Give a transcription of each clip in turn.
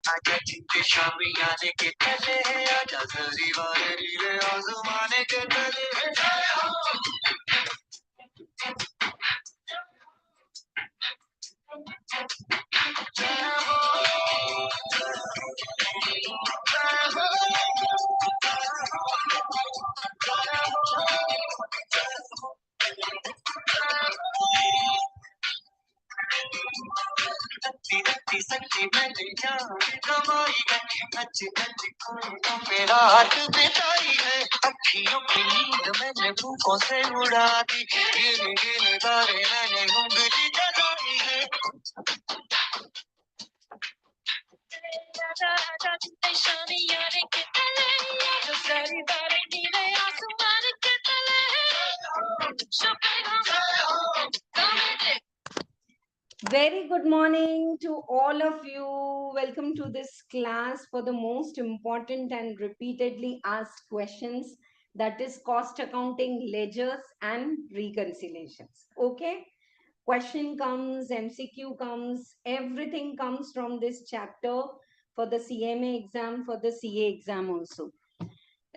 आजा जितने शामी आने के तले है, आजा जरी वाले नीले आसमाने के तले है, जय हो। रत्ती रत्ती सच्ची मैंने जान कमाई है, नच नच कोई तो मेरा हाथ बिताई है, अखियों की नींद मैंने फूकों से उड़ा दी, गिन गिन तारे मैंने उंगली जगाई है। आजा आजा जितने शामी आने के तले, आजा सारी बातें नीले आसमान के तले, Very good morning to all of you. Welcome to this class for the most important and repeatedly asked questions, that is cost accounting, ledgers and reconciliations. Okay, question comes, MCQ comes, everything comes from this chapter for the CMA exam, for the CA exam also.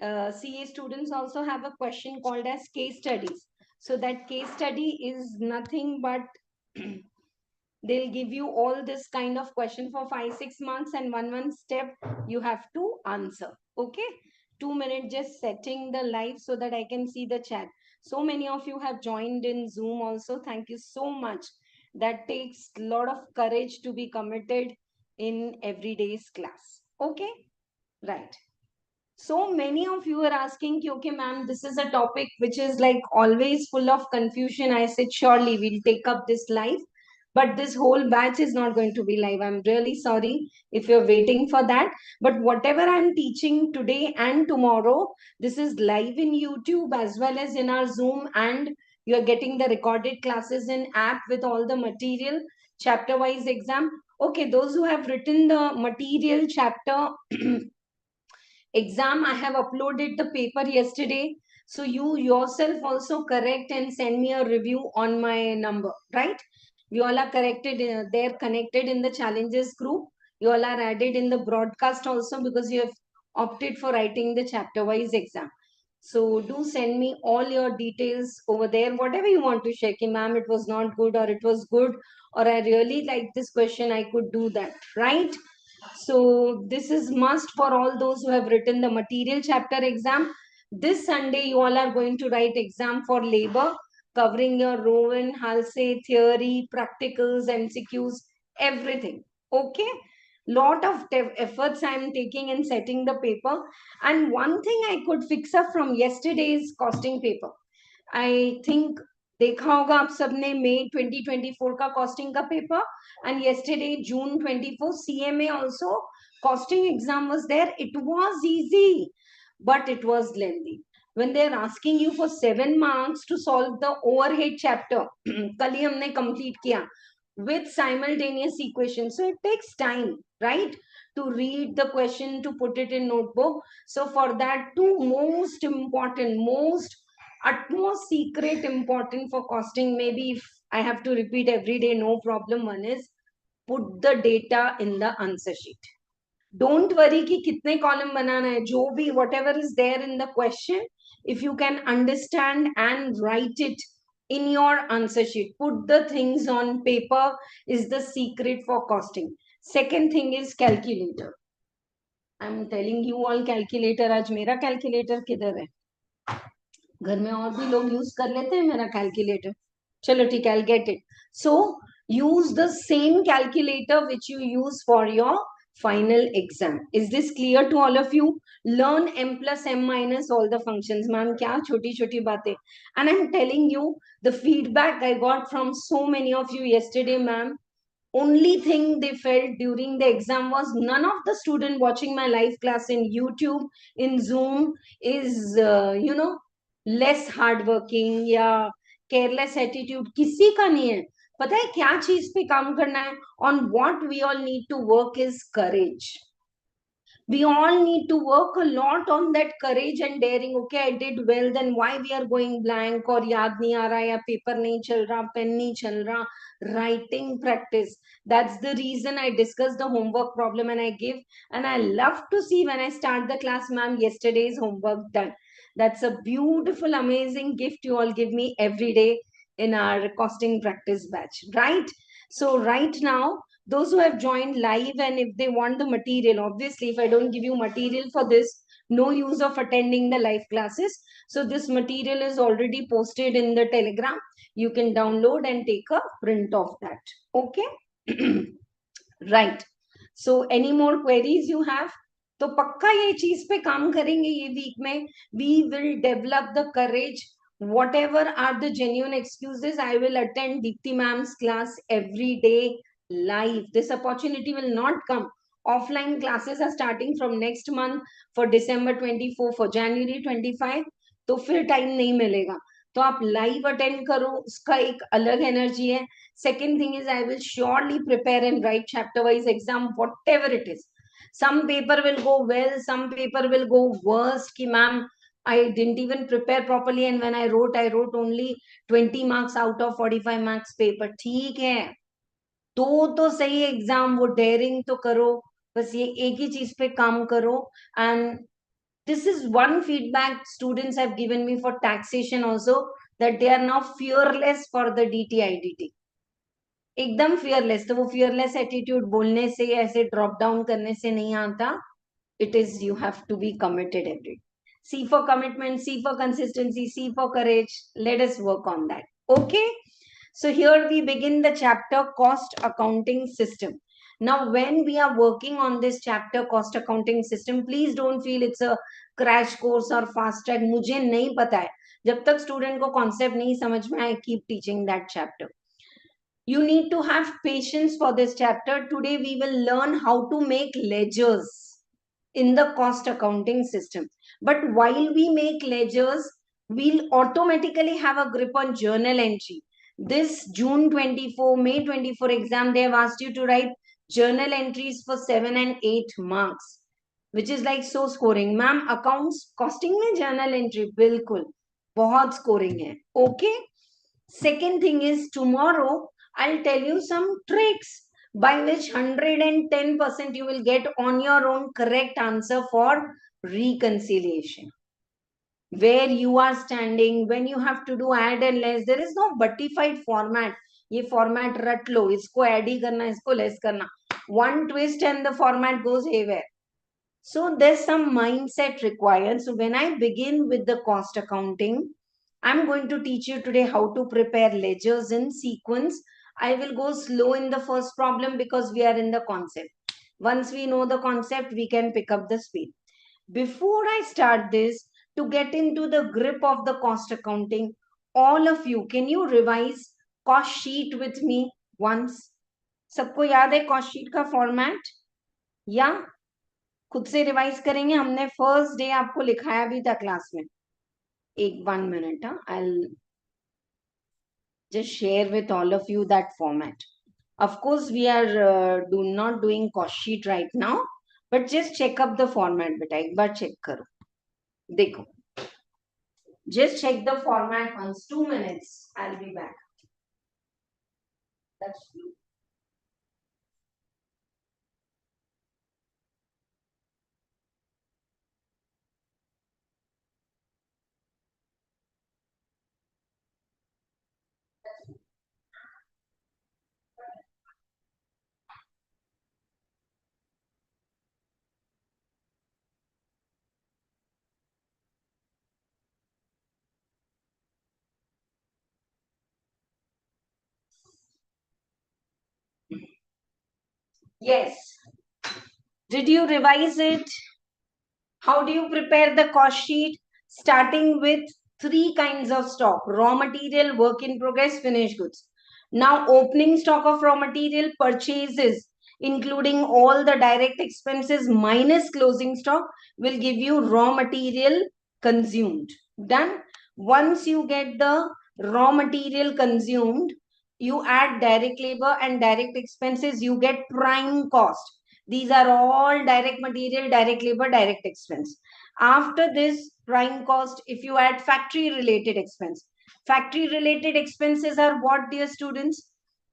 CA students also have a question called as case studies. So that case study is nothing but they'll give you all this kind of question for 5-6 marks, and one step you have to answer. Okay, 2 minutes just setting the live so that I can see the chat. So many of you have joined in Zoom also. Thank you so much. That takes a lot of courage to be committed in everyday's class. Okay, right. So many of you are asking, okay, ma'am, this is a topic which is like always full of confusion. I said, surely we'll take up this live. But this whole batch is not going to be live. I'm really sorry if you're waiting for that. But whatever I'm teaching today and tomorrow, this is live in YouTube as well as in our Zoom. And you're getting the recorded classes in app with all the material, chapter-wise exam. Okay, those who have written the material chapter exam, I have uploaded the paper yesterday. So you yourself also correct and send me a review on my number, right? You all are corrected, they're connected in the challenges group. You all are added in the broadcast also because you have opted for writing the chapter wise exam. So do send me all your details over there, whatever you want to share. Ma'am, it was not good, or it was good, or I really like this question, I could do that, right? So this is must for all those who have written the material chapter exam. This Sunday, you all are going to write exam for labor, covering your Rowan, Halsey, theory, practicals, MCQs, everything. Okay? Lot of efforts I am taking in setting the paper. And one thing I could fix up from yesterday's costing paper. I think देखा होगा आप सबने मई 2024 का costing का paper, and yesterday June 24 CMA also costing exam was there. It was easy, but it was lengthy. When they are asking you for 7 marks to solve the overhead chapter, कल ही हमने complete किया with simultaneous equations, so it takes time, right, to read the question, to put it in notebook. So for that, two most important, most utmost secret important for costing, maybe if I have to repeat every day, no problem. One is put the data in the answer sheet. Don't worry कि कितने column बनाना है, जो भी whatever is there in the question, if you can understand and write it in your answer sheet, put the things on paper, is the secret for costing. Second thing is calculator. I'm telling you all calculator. आज मेरा calculator किधर है? घर में और भी लोग use कर लेते हैं मेरा कैलकुलेटर. चलो ठीक है, I'll get it. So use the same calculator which you use for your final exam. Is this clear to all of you? Learn m plus m minus all the functions. Ma'am, क्या छोटी छोटी बातें. And I'm telling you, the feedback I got from so many of you yesterday, ma'am, only thing they felt during the exam was none of the student watching my live class in YouTube, in Zoom, is less hard working या careless attitude, किसी का नहीं है. पता है क्या चीज पे काम करना है? On what we all need to work is courage. We all need to work a lot on that courage and daring. Okay, I did well, then why we are going blank, or yaad nahi aa raha, ya paper nahi chal raha, pen nahi chal raha. Writing practice, that's the reason I discuss the homework problem and I give. And I love to see when I start the class, ma'am, yesterday's homework done. That's a beautiful, amazing gift you all give me every day in our costing practice batch, right? So right now, those who have joined live, and if they want the material, obviously if I don't give you material for this, no use of attending the live classes. So this material is already posted in the Telegram. You can download and take a print of that. Okay. Right. So any more queries you have? तो पक्का ये चीज पे काम करेंगे ये week में. We will develop the courage. Whatever are the genuine excuses, I will attend Dipti ma'am's class every day live. This opportunity will not come. Offline classes are starting from next month for December 24, for January 25. तो फिर time नहीं मिलेगा. तो आप live attend करो, उसका एक अलग एनर्जी है. Second thing is, I will surely prepare and write chapter wise exam, whatever it is. Some paper will go well, some paper will go worse. Ki ma'am, I didn't even prepare properly, and when I wrote only 20 marks out of 45 marks paper. ठीक है, तो सही exam, वो dairying तो करो. बस ये एक ही चीज पे काम करो. And this is one feedback students have given me for taxation also, that they are now fearless for the DTIDT. एकदम fearless. तो वो fearless attitude बोलने से, ऐसे drop down करने से नहीं आता. It is, you have to be committed every day. C for commitment, C for consistency, C for courage. Let us work on that. Okay. So here we begin the chapter cost accounting system. Now, when we are working on this chapter cost accounting system, please don't feel it's a crash course or fast track. मुझे नहीं पता है. जब तक student को concept नहीं समझ में आए, keep teaching that chapter. You need to have patience for this chapter. Today we will learn how to make ledgers in the cost accounting system. But while we make ledgers, we'll automatically have a grip on journal entry. This June 24, May 24 exam, they have asked you to write journal entries for 7 and 8 marks, which is like so scoring. Ma'am, accounts costing में journal entry, बिल्कुल बहुत scoring है. Okay. Second thing is, tomorrow I'll tell you some tricks by which 110% you will get on your own correct answer for reconciliation. Where you are standing, when you have to do add and less, there is no buttified format. ये format रट लो, इसको add ही करना, इसको less करना. One twist and the format goes haywire. So there's some mindset required. So when I begin with the cost accounting, I'm going to teach you today how to prepare ledgers in sequence. I will go slow in the first problem because we are in the concept. Once we know the concept, we can pick up the speed. Before I start this, to get into the grip of the cost accounting, all of you, can you revise cost sheet with me once? सबको याद है cost sheet का format? Yeah? खुद से revise करेंगे. हमने first day आपको लिखाया भी था क्लास में. एक 1 minute, I'll just share with all of you that format. Of course, we are not doing cost sheet right now, but just check up the format. बेटा एक बार check करो. देखो, just check the format once. 2 minutes, I'll be back. That's true. Yes. Did you revise it? How do you prepare the cost sheet? Starting with 3 kinds of stock: raw material, work in progress, finished goods. Now, opening stock of raw material, purchases, including all the direct expenses minus closing stock, will give you raw material consumed. Done. Once you get the raw material consumed, you add direct labor and direct expenses, you get prime cost. These are all direct material, direct labor, direct expense. After this prime cost, if you add factory related expense, factory related expenses are what, dear students?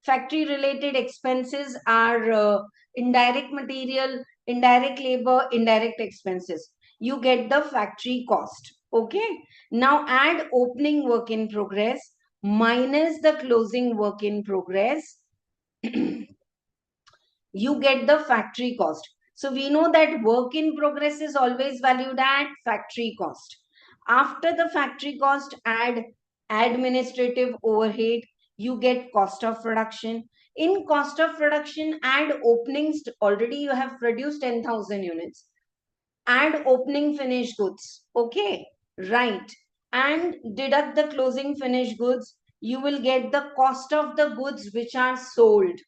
Factory related expenses are indirect material, indirect labor, indirect expenses. You get the factory cost. Okay. Now add opening work in progress minus the closing work in progress. You get the factory cost. So we know that work in progress is always valued at factory cost. After the factory cost, add administrative overhead, you get cost of production. In cost of production, add openings. Already you have produced 10,000 units. Add opening finished goods. Okay, right. And deduct the closing finished goods. You will get the cost of the goods which are sold.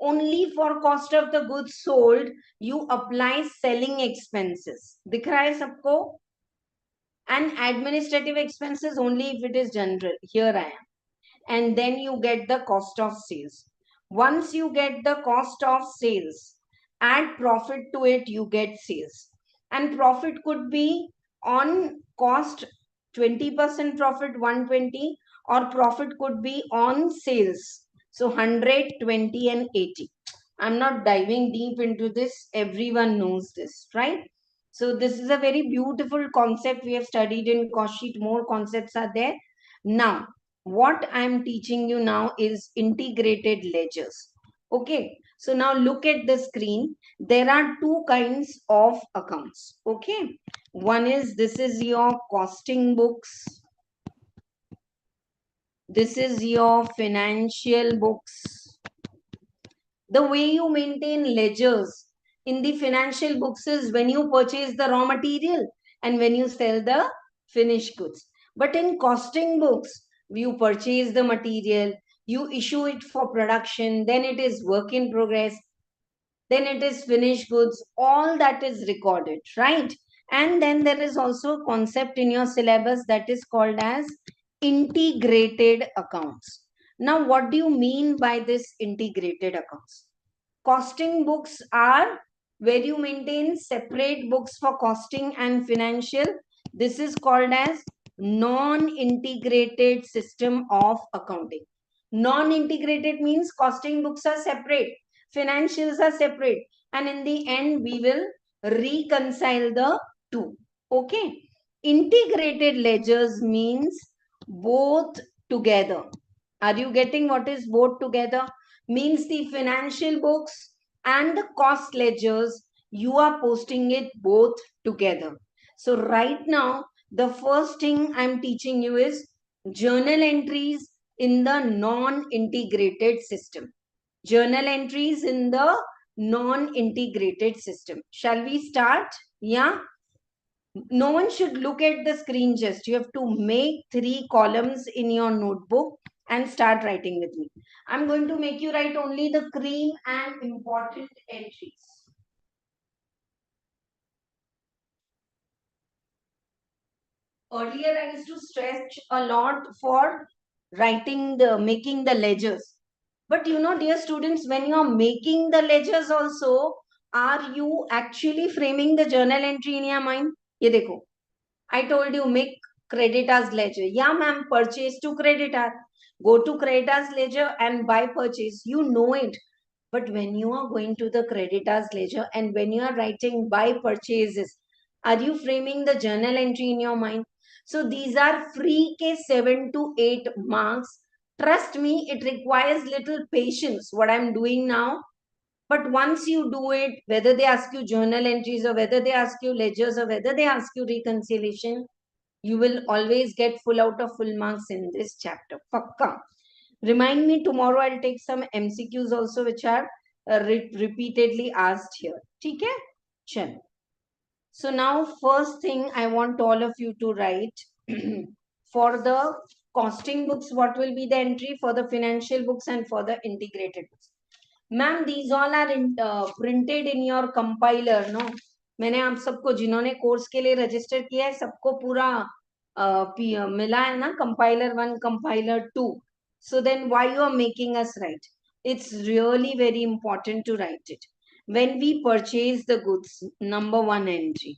Only for cost of the goods sold you apply selling expenses. दिख रहा है सबको? And administrative expenses only if it is general. Here I am. And then you get the cost of sales. Once you get the cost of sales, add profit to it, you get sales. And profit could be on cost 20% profit 120, or profit could be on sales. So 100, 20 and 80. I'm not diving deep into this. Everyone knows this, right? So this is a very beautiful concept we have studied in cost sheet. More concepts are there. Now, what I'm teaching you now is integrated ledgers. Okay. So now look at the screen. There are two kinds of accounts. Okay. One is, this is your costing books. This is your financial books. The way you maintain ledgers in the financial books is when you purchase the raw material and when you sell the finished goods. But in costing books, you purchase the material, you issue it for production, then it is work in progress, then it is finished goods, all that is recorded, right? And then there is also a concept in your syllabus that is called as integrated accounts. Now, what do you mean by this integrated accounts? Costing books are where you maintain separate books for costing and financial. This is called as non-integrated system of accounting. Non-integrated means costing books are separate, financials are separate, and in the end we will reconcile the two. Okay. Integrated ledgers means both together. Are you getting what is both together? Means the financial books and the cost ledgers, you are posting it both together. So right now, the first thing I'm teaching you is journal entries in the non-integrated system. Journal entries in the non-integrated system. Shall we start? Yeah. No one should look at the screen just. You have to make 3 columns in your notebook and start writing with me. I'm going to make you write only the cream and important entries. Earlier, I used to stretch a lot for making the ledgers. But you know, dear students, when you are making the ledgers also, are you actually framing the journal entry in your mind? Ye dekho. I told you make creditors ledger. Yeah, ma'am, purchase to creditor. Go to creditors ledger and buy purchase. You know it. But when you are going to the creditors ledger and when you are writing buy purchases, are you framing the journal entry in your mind? So these are free case 7 to 8 marks. Trust me, it requires little patience what I'm doing now. But once you do it, whether they ask you journal entries or whether they ask you ledgers or whether they ask you reconciliation, you will always get full out of full marks in this chapter. Pakka. Remind me tomorrow, I'll take some MCQs also which are repeatedly asked here. Okay? Chal. So now first thing I want all of you to write for the costing books, what will be the entry for the financial books and for the integrated books. Ma'am, these all are printed in your compiler, no? मैंने आप सबको जिन्होंने course के लिए register किया है सबको पूरा मिला है ना, compiler 1, compiler 2. So then why you are making us write? It's really very important to write it. when we purchase the goods, number one entry,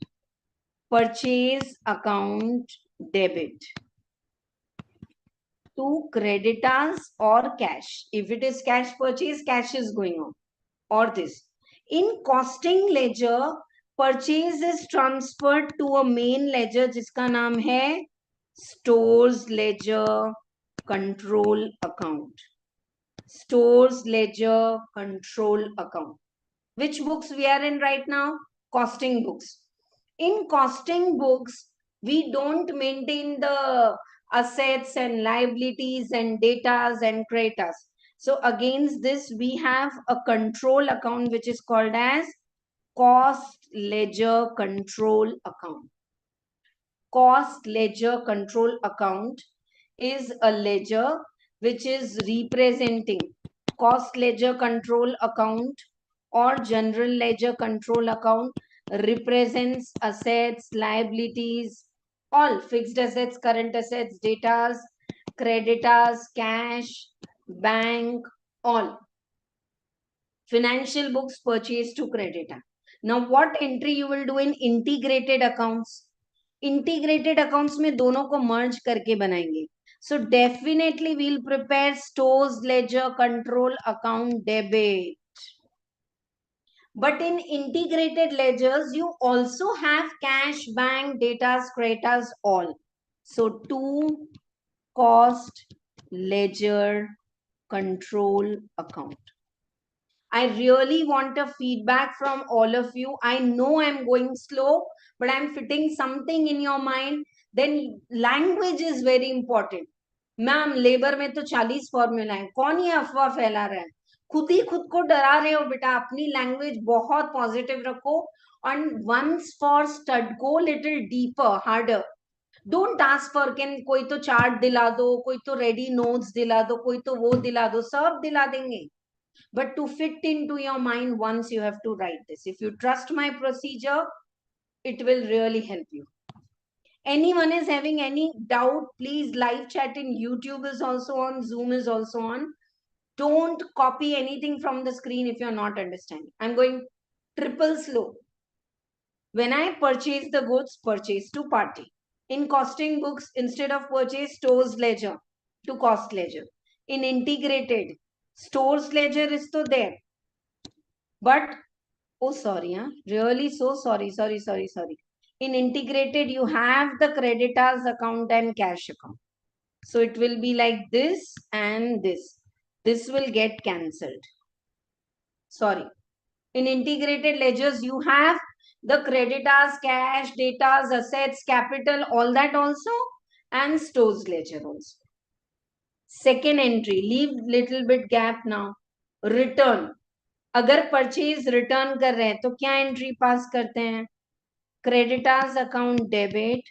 purchase account debit to creditors or cash. If it is cash purchase, cash is going on, or this. In costing ledger, purchase is transferred to a main ledger जिसका नाम है stores ledger control account. Stores ledger control account. Which books we are in right now? Costing books. In costing books, we don't maintain the assets and liabilities and datas and creditors. So against this, we have a control account which is called as cost ledger control account. Cost ledger control account is a ledger which is representing cost ledger control account or general ledger control account represents assets, liabilities, all fixed assets, current assets, datas, creditors, cash, bank, all. Financial books purchase to creditor. Now what entry you will do in integrated accounts? Integrated accounts में दोनों को merge करके बनाएंगे. So definitely we'll prepare stores ledger control account debit. But in integrated ledgers, you also have cash, bank, datas, creditors, all. So two cost ledger control account. I really want a feedback from all of you. I know I'm going slow, but I'm fitting something in your mind. Then language is very important. Ma'am labour में तो 40 formula है, कौन ये अफवाह फैला रहा है? खुद ही खुद को डरा रहे हो बेटा. अपनी लैंग्वेज बहुत पॉजिटिव रखो. And once for stud go little deeper harder. Don't ask for can कोई तो चार्ट दिला दो, कोई तो रेडी नोट्स दिला दो, कोई तो वो दिला दो. सब दिला देंगे. But to fit into your mind once, you have to write this. If you trust my procedure, it will really help you. Anyone is having any doubt, please live chat in YouTube is also on, Zoom is also on. Don't copy anything from the screen if you're not understanding. I'm going triple slow. When I purchase the goods, purchase to party. In costing books, instead of purchase, stores ledger to cost ledger. In integrated, stores ledger is to there. But, oh sorry, really so sorry. In integrated, you have the creditors account and cash account. So it will be like this and this. This will get cancelled. Sorry. In integrated ledgers, you have the creditors, cash, datas, assets, capital, all that also, and stores ledger also. Second entry, leave little bit gap now. Return. अगर purchase return कर रहे हैं तो क्या entry pass करते हैं? Creditors account debit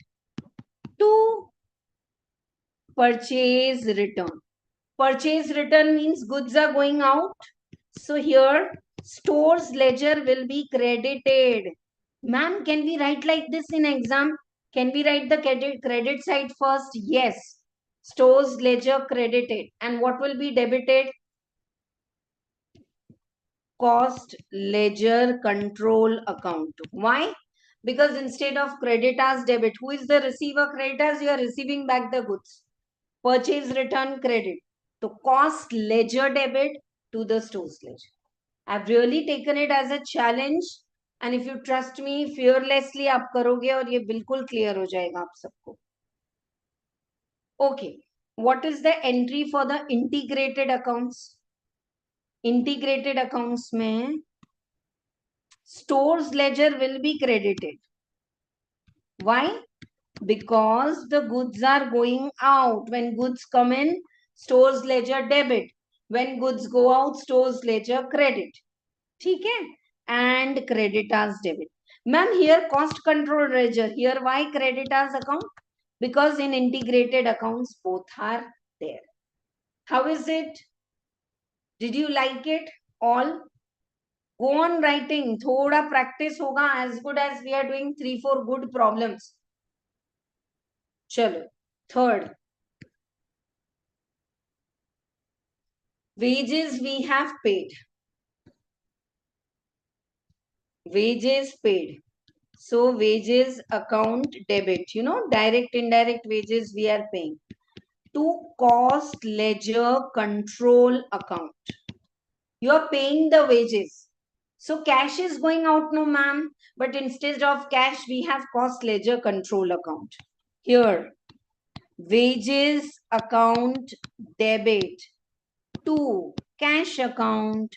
to purchase return. Purchase return means goods are going out. So here stores ledger will be credited. Ma'am, can we write like this in exam? Can we write the credit side first? Yes. Stores ledger credited. And what will be debited? Cost ledger control account. Why? Because instead of creditors debit, who is the receiver? Creditors, you are receiving back the goods. Purchase return credit. So cost ledger debit to the stores ledger. I've really taken it as a challenge, and if you trust me, fearlessly आप करोगे और ये बिल्कुल clear हो जाएगा आप सबको. Okay, what is the entry for the integrated accounts? Integrated accounts में stores ledger will be credited. Why? Because the goods are going out. When goods come in, stores ledger debit. When goods go out, stores ledger credit. ठीक है? And creditors debit. Ma'am, here cost control ledger. Here why creditors account? Because in integrated accounts, both are there. How is it? Did you like it? All? Go on writing. थोड़ा practice होगा. As good as we are doing 3-4 good problems. चलो. Third. Wages we have paid. wages paid. So wages account debit, you know, direct, indirect wages we are paying to cost ledger control account. You are paying the wages. So cash is going out, no ma'am, but instead of cash, we have cost ledger control account. Here, wages account debit to cash account,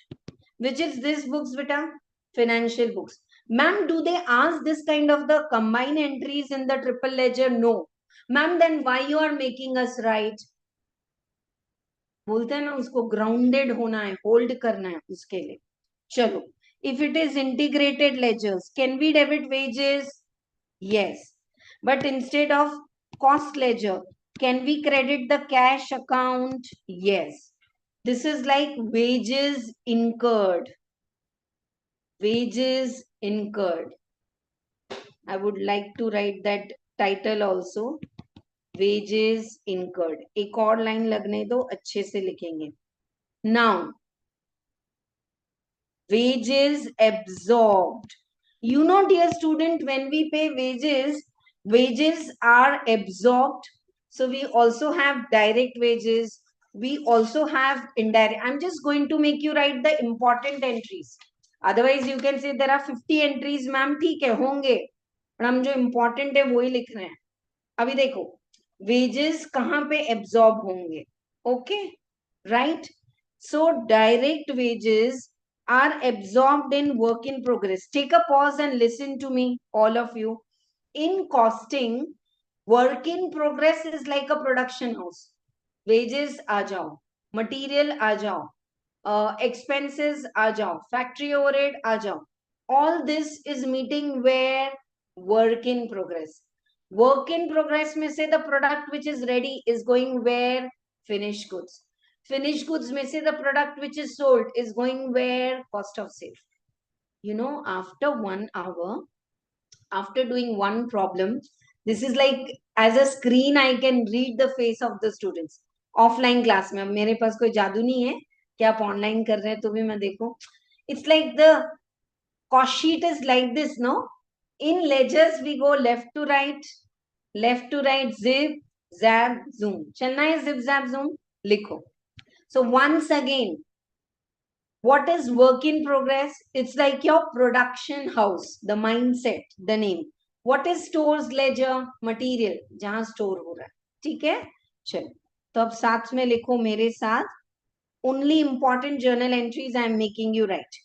which is this books, beta? Financial books. Ma'am, do they ask this kind of the combined entries in the triple ledger? No. Ma'am, then why you are making us write? बोलते हैं ना उसको grounded होना है, hold करना है उसके लिए. चलो, if it is integrated ledgers, can we debit wages? Yes. But instead of cost ledger, can we credit the cash account? Yes. This is like wages incurred. Wages incurred. I would like to write that title also. Wages incurred. एक और line लगने दो, अच्छे से लिखेंगे. Now, wages absorbed. You know, dear student, when we pay wages, wages are absorbed. So we also have direct wages. We also have indirect. I'm just going to make you write the important entries. Otherwise, you can say there are 50 entries, ma'am. ठीक है, होंगे. पर हम जो important है वही लिख रहे हैं. अभी देखो, wages कहाँ पे absorb होंगे? Okay, right? So direct wages are absorbed in work in progress. Take a pause and listen to me, all of you. In costing, work in progress is like a production house. Wages आ जाओ, material आ जाओ, expenses आ जाओ, factory overhead आ जाओ. All this is meeting where work in progress. Work in progress में से the product which is ready is going where? Finished goods. Finished goods में से the product which is sold is going where? Cost of sale. You know, after 1 hour, after doing one problem, this is like as a screen I can read the face of the students. Offline class में, अब मेरे पास कोई जादू नहीं है कि आप online कर रहे हैं तो भी मैं देखूं. It's like the cost sheet is like this, no? In ledgers we go left to right, zip, zap, zoom. चलना है zip, zap, zoom, लिखो. So once again, what is work in progress? It's like your production house, the mindset, the name. What is stores ledger? Material, जहां store हो रहा है. ठीक है, चलो. तो अब साथ में लिखो मेरे साथ. Only important journal entries I am making you write.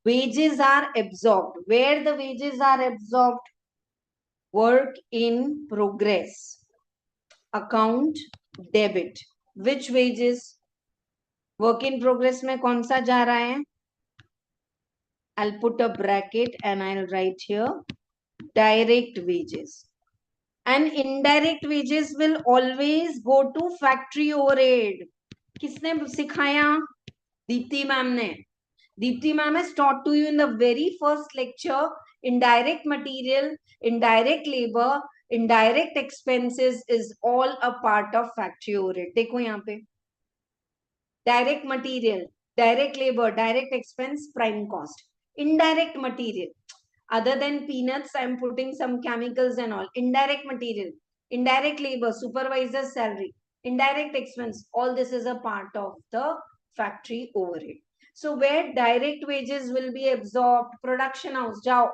Wages are absorbed. Where the wages are absorbed? Work in progress. Account debit. Which wages? Work in progress में कौन सा जा रहा है? I'll put a bracket and I'll write here direct wages. And indirect wages will always go to factory overhead. किसने सिखाया? Deepti ma'am ने. Dipti ma'am has taught to you in the very first lecture indirect material, indirect labor, indirect expenses is all a part of factory overhead. देखो यहाँ पे direct material, direct labor, direct expense, prime cost. Indirect material, other than peanuts, I'm putting some chemicals and all. Indirect material, indirect labor, supervisor's salary, indirect expense, all this is a part of the factory overhead. So where direct wages will be absorbed, production house, jao,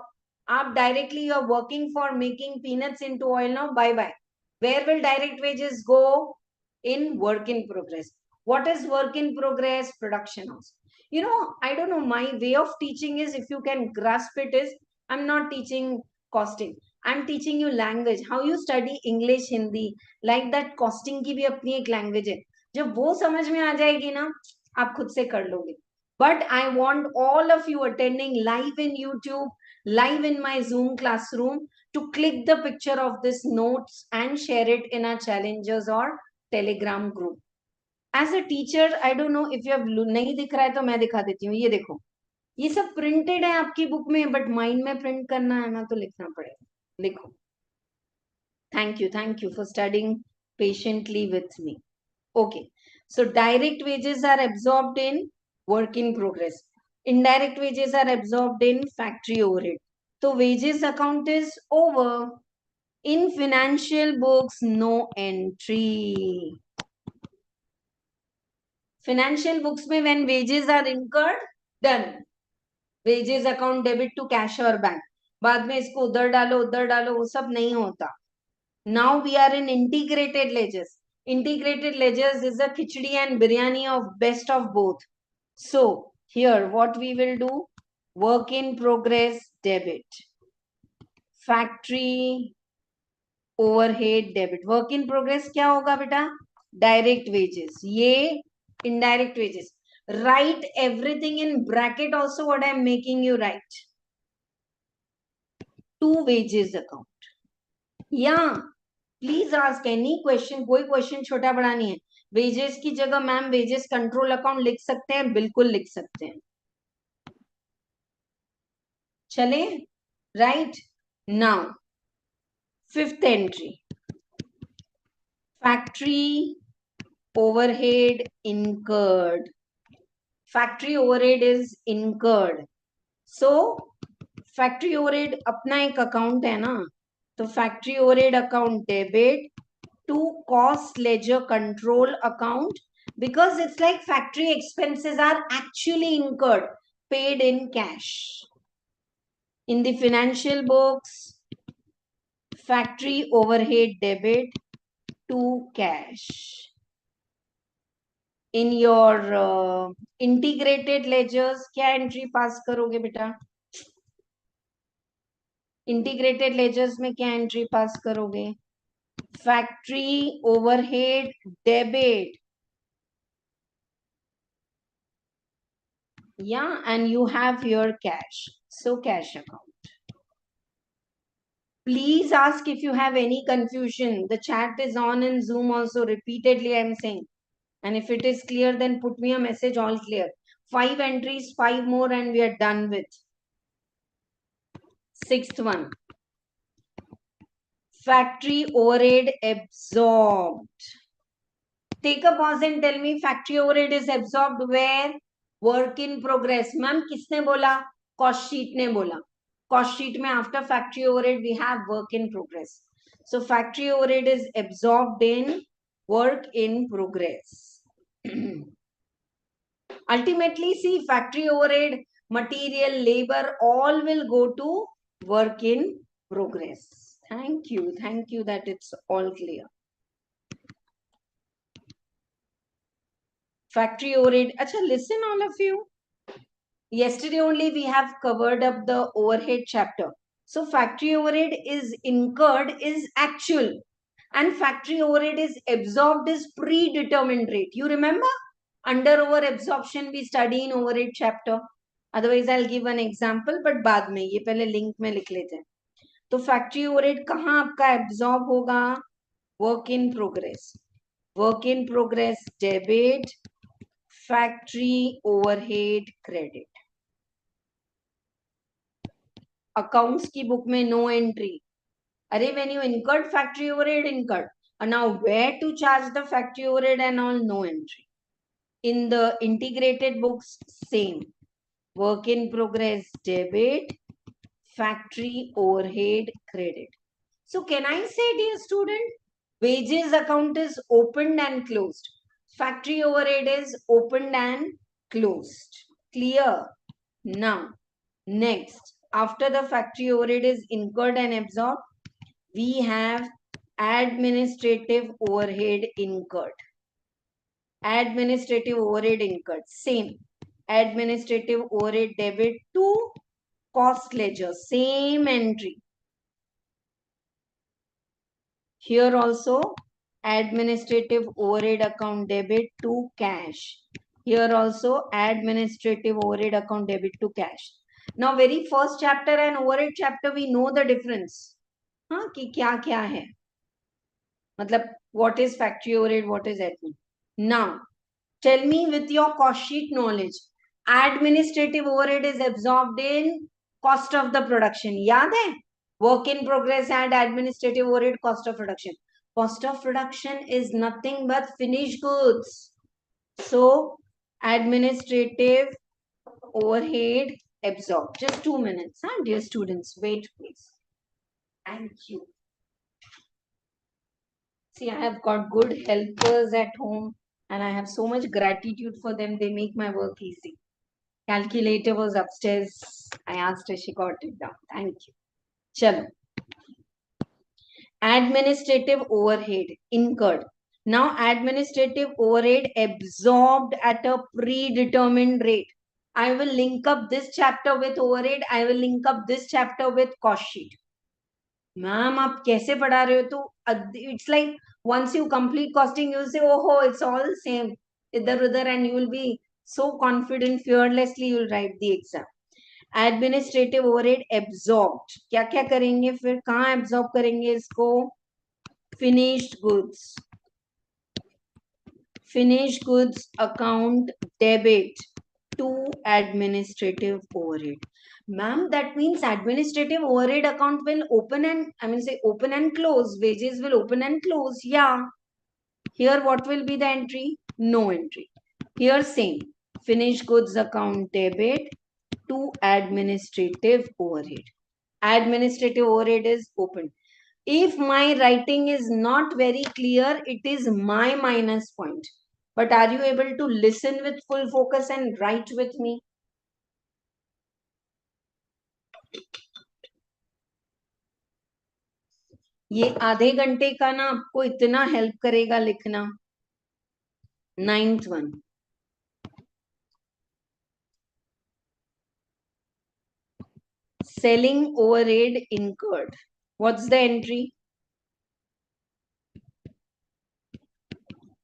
आप directly you are working for making peanuts into oil now, bye bye. Where will direct wages go? In work in progress. What is work in progress? Production house. You know, I don't know, my way of teaching is, if you can grasp it, is I'm not teaching costing. I'm teaching you language. How you study English, Hindi, like that costing की भी अपनी एक language है. जब वो समझ में आ जाएगी ना, आप खुद से कर लोगे. But I want all of you attending live in YouTube, live in my Zoom classroom, to click the picture of this notes and share it in our challengers or Telegram group. As a teacher, I don't know if you have नहीं दिख रहा है तो मैं दिखा देती हूँ. ये देखो, ये सब प्रिंटेड है आपकी बुक में, बट माइंड में प्रिंट करना है ना तो लिखना पड़ेगा. लिखो. Thank you for studying patiently with me. Okay, so direct wages are absorbed in work in progress. Indirect wages are absorbed in factory overhead. So wages account is over. In financial books, no entry. Financial books में when wages are incurred, done. Wages account debit to cash or bank. बाद में इसको उधर डालो वो सब नहीं होता. Now we are in integrated ledgers. Integrated ledgers is a khichdi and biryani of best of both. So here what we will do, work in progress debit, factory overhead debit. Work in progress क्या होगा बेटा? Direct wages. ये indirect wages. Write everything in bracket also what I am making you write. To wages account. Yeah. Please ask any question. कोई question छोटा बड़ा नहीं है. Wages की जगह मैम वेजेस कंट्रोल अकाउंट लिख सकते हैं, बिल्कुल लिख सकते हैं. चले right now fifth entry, factory overhead incurred. Factory overhead is incurred. So factory overhead अपना एक अकाउंट है ना, तो factory overhead account debit to cost ledger control account, because it's like factory expenses are actually incurred, paid in cash. In the financial books, factory overhead debit to cash. In your integrated ledgers क्या entry pass करोगे बेटा? integrated ledgers में क्या entry pass करोगे? factory overhead debit. Yeah, and you have here cash. So cash account. Please ask if you have any confusion. The chat is on in Zoom also. Repeatedly I am saying. And if it is clear, then put me a message all clear. 5 entries, 5 more and we are done with. Sixth one. Factory overhead absorbed. Take a pause and tell me factory overhead is absorbed where? Work in progress. Ma'am, किसने बोला? Cost sheet ने बोला. Cost sheet में after factory overhead we have work in progress. So factory overhead is absorbed in work in progress. Ultimately, see, factory overhead, material, labor, all will go to work in progress. Thank you that it's all clear. Factory overhead. Acha, listen all of you. Yesterday only we have covered up the overhead chapter. So factory overhead is incurred is actual and factory overhead is absorbed is predetermined rate. You remember? Under over absorption we study in overhead chapter. Otherwise I'll give an example but बाद में ये पहले link में लिख लेते हैं. तो factory overhead कहाँ आपका absorb होगा? Work in progress. Work in progress debit, factory overhead credit. Accounts की book में no entry. अरे when you incurred factory overhead incurred. And now where to charge the factory overhead and all, no entry. In the integrated books, same. Work in progress debit, factory overhead credit. So can I say, dear student, wages account is opened and closed. Factory overhead is opened and closed. Clear? Now, next, after the factory overhead is incurred and absorbed, we have administrative overhead incurred. Administrative overhead incurred. Same. Administrative overhead debit to cost ledger. Same entry. Here also administrative overhead account debit to cash. Here also administrative overhead account debit to cash. Now very first chapter and overhead chapter we know the difference. हाँ कि क्या क्या है. मतलब what is factory overhead, what is admin. Now tell me with your cost sheet knowledge, administrative overhead is absorbed in cost of the production. याद है? Work in progress and administrative overhead cost of production. Cost of production is nothing but finished goods. So administrative overhead absorbed. Just 2 minutes, huh, dear students. Wait, please. Thank you. See, I have got good helpers at home and I have so much gratitude for them. They make my work easy. Calculator was upstairs. I asked her, she got it down. Thank you. Chalo. Administrative overhead incurred. Now, administrative overhead absorbed at a predetermined rate. I will link up this chapter with overhead. I will link up this chapter with cost sheet. Ma'am, आप कैसे पढ़ा रहे हो? तो it's like once you complete costing, you say, oh, it's all same. इधर उधर, and you will be so confident, fearlessly you will write the exam. Administrative overhead absorbed. क्या क्या करेंगे फिर? कहाँ absorb करेंगे इसको? Finished goods. Finished goods account debit to administrative overhead. Ma'am, that means administrative overhead account will open and, open and close. Wages will open and close. Yeah. Here, what will be the entry? No entry. Here, same. Finished goods account debit to administrative overhead. Administrative overhead is open. If my writing is not very clear, it is my minus point. But are you able to listen with full focus and write with me? ये आधे घंटे का ना आपको इतना help करेगा लिखना. 9th one. Selling overhead incurred. What's the entry?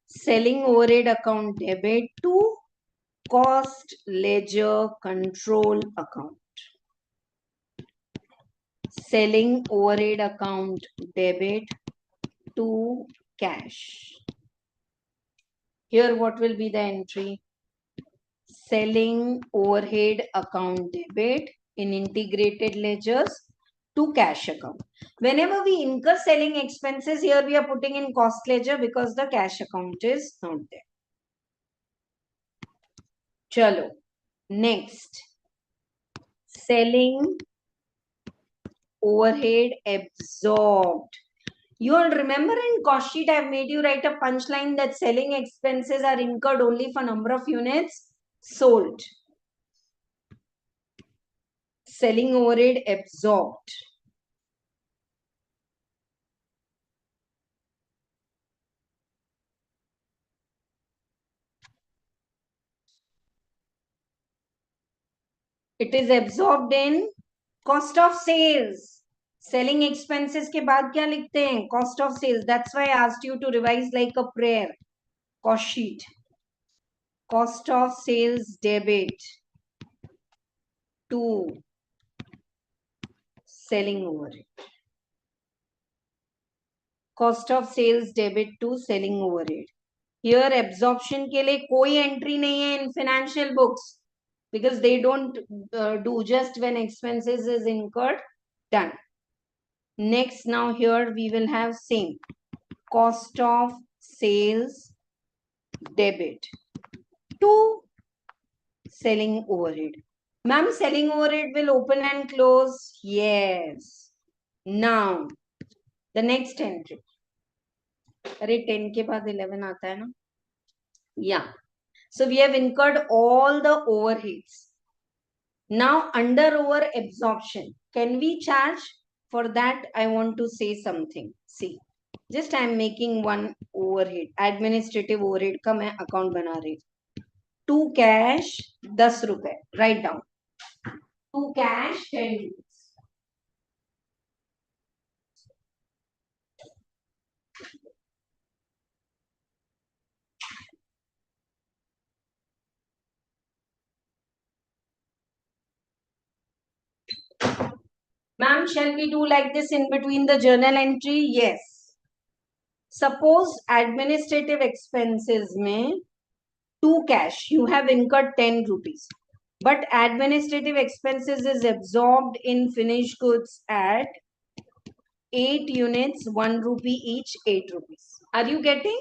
Selling overhead account debit to cost ledger control account. Selling overhead account debit to cash. Here, what will be the entry? Selling overhead account debit in integrated ledgers to cash account. Whenever we incur selling expenses, here we are putting in cost ledger because the cash account is not there. Chalo. Next. Selling overhead absorbed. You all remember in cost sheet, I have made you write a punchline that selling expenses are incurred only for number of units sold. Selling overhead absorbed. It is absorbed in cost of sales. Selling expenses के बाद क्या लिखते हैं? Cost of sales. That's why I asked you to revise like a prayer. Cost sheet. Cost of sales debit to selling overhead. Cost of sales debit to selling overhead. Here absorption के लिए कोई entry नहीं है in financial books because they don't do just when expenses is incurred. Done. Next, now here we will have same. Cost of sales debit to selling overhead. Ma'am, selling overhead will open and close. Yes. Now, the next entry. अरे 10 के बाद 11 आता है ना? Yeah. So we have incurred all the overheads. Now, under over absorption, can we charge? For that, I want to say something. See, just I am making one overhead. Administrative overhead का मैं account बना रही हूँ. To cash 10 रुपए. Write down. To cash 10 rupees. Ma'am, shall we do like this in between the journal entry? Yes. Suppose administrative expenses में to cash, you have incurred 10 rupees. But administrative expenses is absorbed in finished goods at 8 units, 1 rupee each, 8 rupees. Are you getting?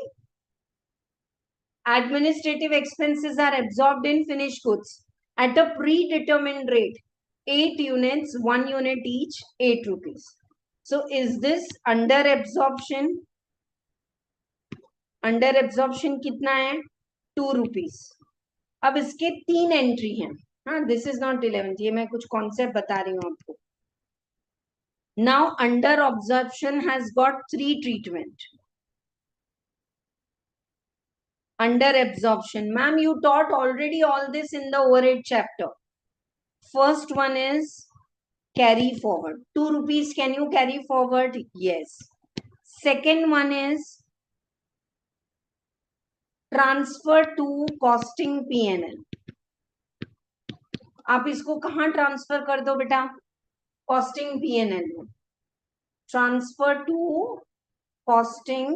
Administrative expenses are absorbed in finished goods at a predetermined rate. 8 units, 1 unit each, 8 rupees. So is this under absorption? Under absorption कितना है 2 rupees. अब इसके 3 entry हैं. हाँ, this is not 11th, ये मैं कुछ concept बता रही हूँ आपको. Now under absorption has got 3 treatment. Under absorption, ma'am, you taught already all this in the overhead chapter. First one is carry forward. 2 rupees, can you carry forward? Yes. Second one is transfer to costing P&L. आप इसको कहां transfer कर दो बेटा? Costing P&L में. Transfer to costing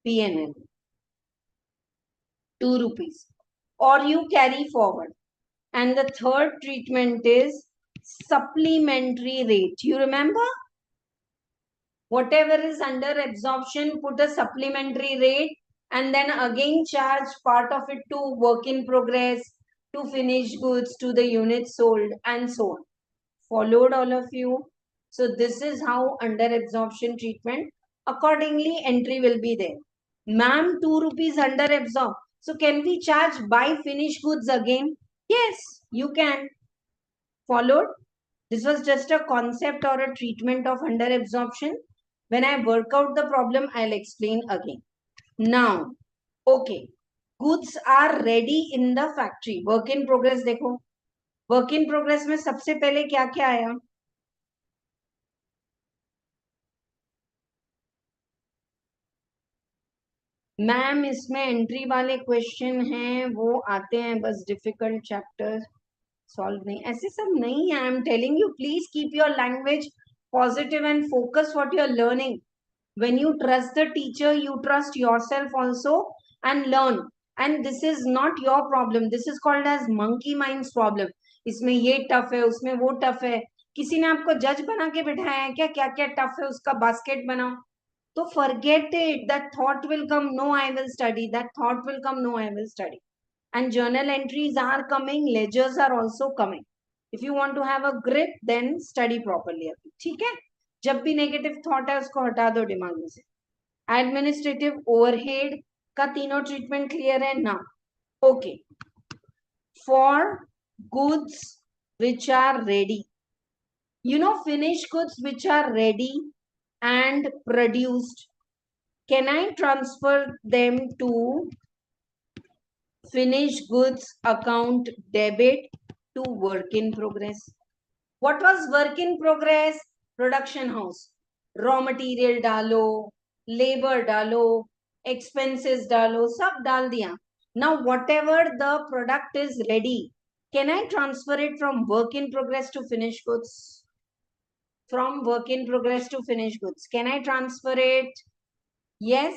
P&L, 2 rupees, or you carry forward. And the third treatment is supplementary rate. You remember? Whatever is under absorption, put a supplementary rate and then again charge part of it to work in progress, to finished goods, to the units sold, and so on. Followed all of you? So this is how under absorption treatment. Accordingly, entry will be there. Ma'am, 2 rupees under absorb. So can we charge by finished goods again? Yes, you can. Followed? This was just a concept or a treatment of under absorption. When I work out the problem, I'll explain again. Now, okay. Goods are ready in the factory. Work in progress देखो. Work in progress में सबसे पहले क्या क्या आया? Ma'am इसमें entry वाले question हैं वो आते हैं, बस डिफिकल्ट चैप्टर सॉल्व नहीं, ऐसे सब नहीं है. I am telling you, please keep your language positive and focus what you are learning. When you trust the teacher, you trust yourself also and learn. And this is not your problem, this is called as monkey minds problem. इसमें ये tough है, उसमें वो tough है. किसी ने आपको जज बना के बिठाया है क्या? क्या क्या टफ है उसका बास्केट बनाओ. So forget it. That thought will come. No, I will study. That thought will come. No, I will study. And journal entries are coming. Ledgers are also coming. If you want to have a grip, then study properly. ठीक है? जब भी negative thought है उसको हटा दो दिमाग में से. Administrative overhead का तीनों treatment clear है ना? Okay. For goods which are ready. You know, finished goods which are ready and produced, can I transfer them to finished goods account debit to work in progress? What was work in progress? Production house. Raw material डालो, labor डालो, expenses डालो, सब डाल दिया. Now whatever the product is ready, can I transfer it from work in progress to finished goods? From work in progress to finished goods. Can I transfer it? Yes,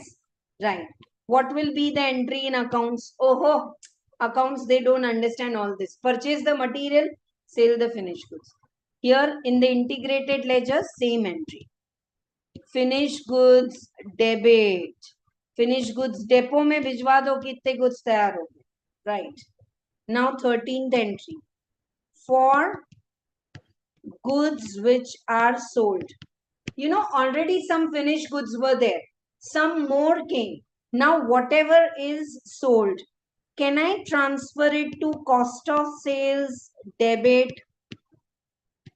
right. What will be the entry in accounts? Oh, accounts, they don't understand all this. Purchase the material, sell the finished goods. Here in the integrated ledger, same entry. Finished goods, debit. Finished goods, depot में भिजवा दो कितने goods तैयार हो गए. Right. Now 13th entry. For goods which are sold. You know, already some finished goods were there. Some more came. Now, whatever is sold, can I transfer it to cost of sales debit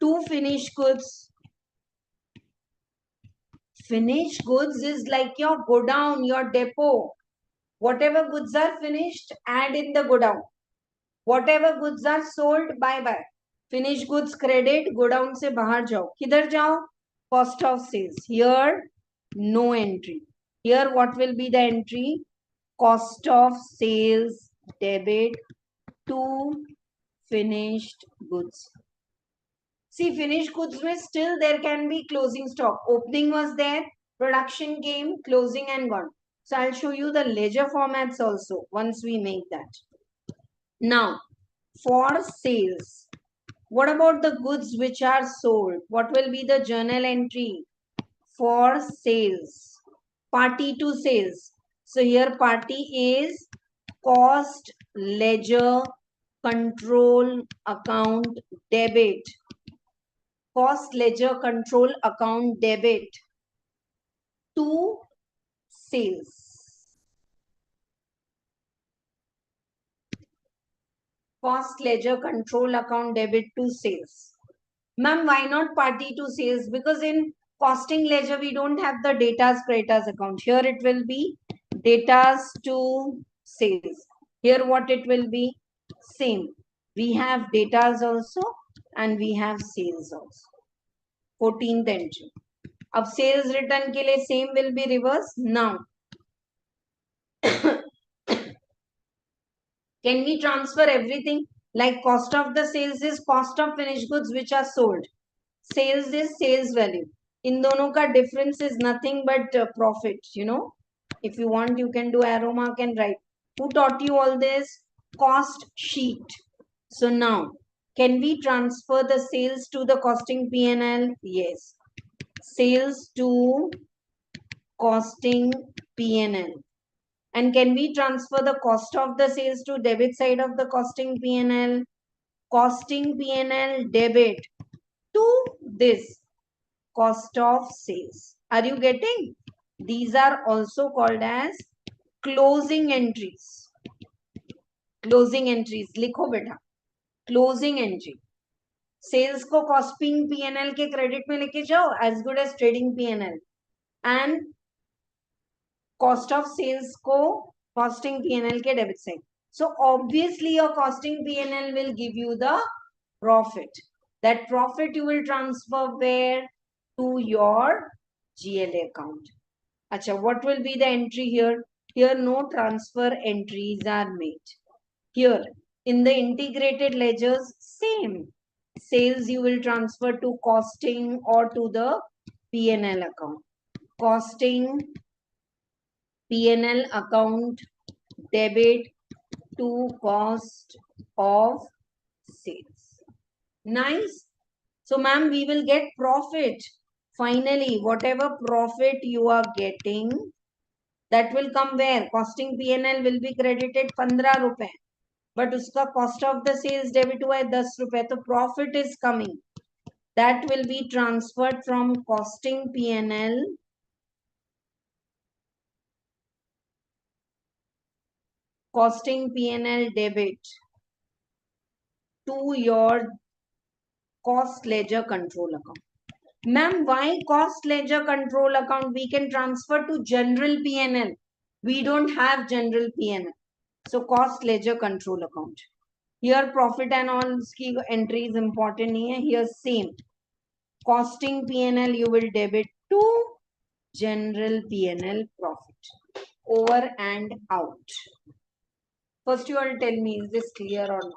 to finished goods? Finished goods is like your godown, your depot. Whatever goods are finished, add in the godown. Whatever goods are sold, bye-bye. Finished goods credit, godown से बाहर जाओ. किधर जाओ? Cost of sales. Here, no entry. Here, what will be the entry? Cost of sales debit to finished goods. See, finished goods में still there can be closing stock. Opening was there, production came, closing and gone. So I'll show you the ledger formats also once we make that. Now, for sales, what about the goods which are sold? What will be the journal entry? For sales, party to sales. So here party is cost ledger control account debit. Cost ledger control account debit to sales. Cost ledger control account debit to sales. Ma'am, why not party to sales? Because in costing ledger, we don't have the datas creditors account. Here it will be datas to sales. Here what it will be? Same. We have datas also and we have sales also. 14th entry. Ab sales return ke liye same will be reverse. Now, can we transfer everything? Like cost of the sales is cost of finished goods which are sold. Sales is sales value. In dono ka difference is nothing but profit, you know. If you want, you can do arrow mark and write. Who taught you all this? Cost sheet. So now, can we transfer the sales to the costing P&L? Yes. Sales to costing P&L. And can we transfer the cost of the sales to debit side of the costing P&L? Costing P&L debit to this cost of sales. Are you getting? These are also called as closing entries. Closing entries. Likho beta. Closing entry. Sales को costing P&L के credit में लेके जाओ as good as trading P&L. And cost of sales को costing P&L के debit side. So obviously your costing P&L will give you the profit. That profit you will transfer where? To your GLA account. Acha, what will be the entry here? Here no transfer entries are made. Here in the integrated ledgers, same. Sales you will transfer to costing or to the P&L account. Costing P&L account debit to cost of sales. Nice. So ma'am, we will get profit. Finally, whatever profit you are getting, that will come where? Costing P&L will be credited 15 रुपए. But uska cost of the sales debit हुआ है 10 रुपए. So profit is coming. That will be transferred from costing P&L debit to your cost ledger control account. Ma'am, why cost ledger control account? We can transfer to general P&L. We don't have general P&L. So cost ledger control account. Here profit and all की entry is important नहीं है. Here same. Costing P&L you will debit to general P&L profit. Over and out. First you all tell me, is this clear or not?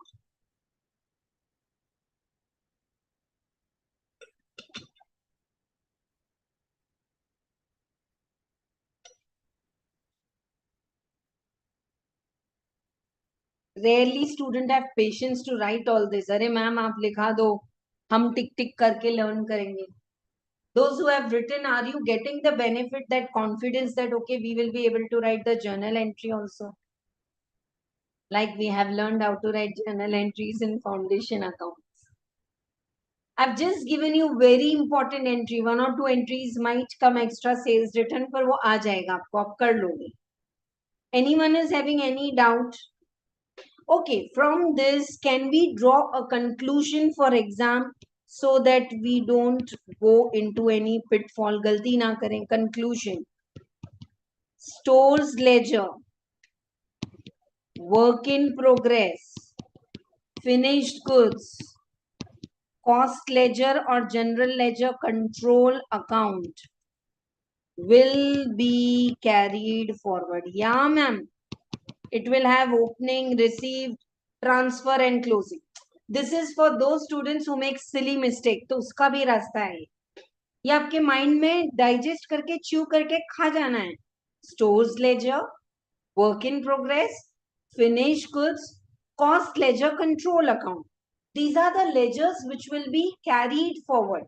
Rarely student have patience to write all this. अरे ma'am आप लिखा दो, हम टिक टिक करके learn करेंगे. Those who have written, are you getting the benefit, that confidence that okay, we will be able to write the journal entry also? Like we have learned how to write journal entries in foundation accounts. I've just given you very important entry. 1 or 2 entries might come extra sales return, पर वो आ जाएगा आपको, आप कर लोगे. Anyone is having any doubt? Okay, from this, can we draw a conclusion for exam so that we don't go into any pitfall? Galti na karen. Conclusion. Stores ledger, work in progress, finished goods, cost ledger or general ledger control account will be carried forward. Yeah, ma'am. It will have opening, received, transfer and closing. This is for those students who make silly mistake. तो उसका भी रास्ता है. ये आपके mind में digest करके chew करके खा जाना है. Stores ledger, work in progress, finished goods, cost ledger control account. These are the ledgers which will be carried forward.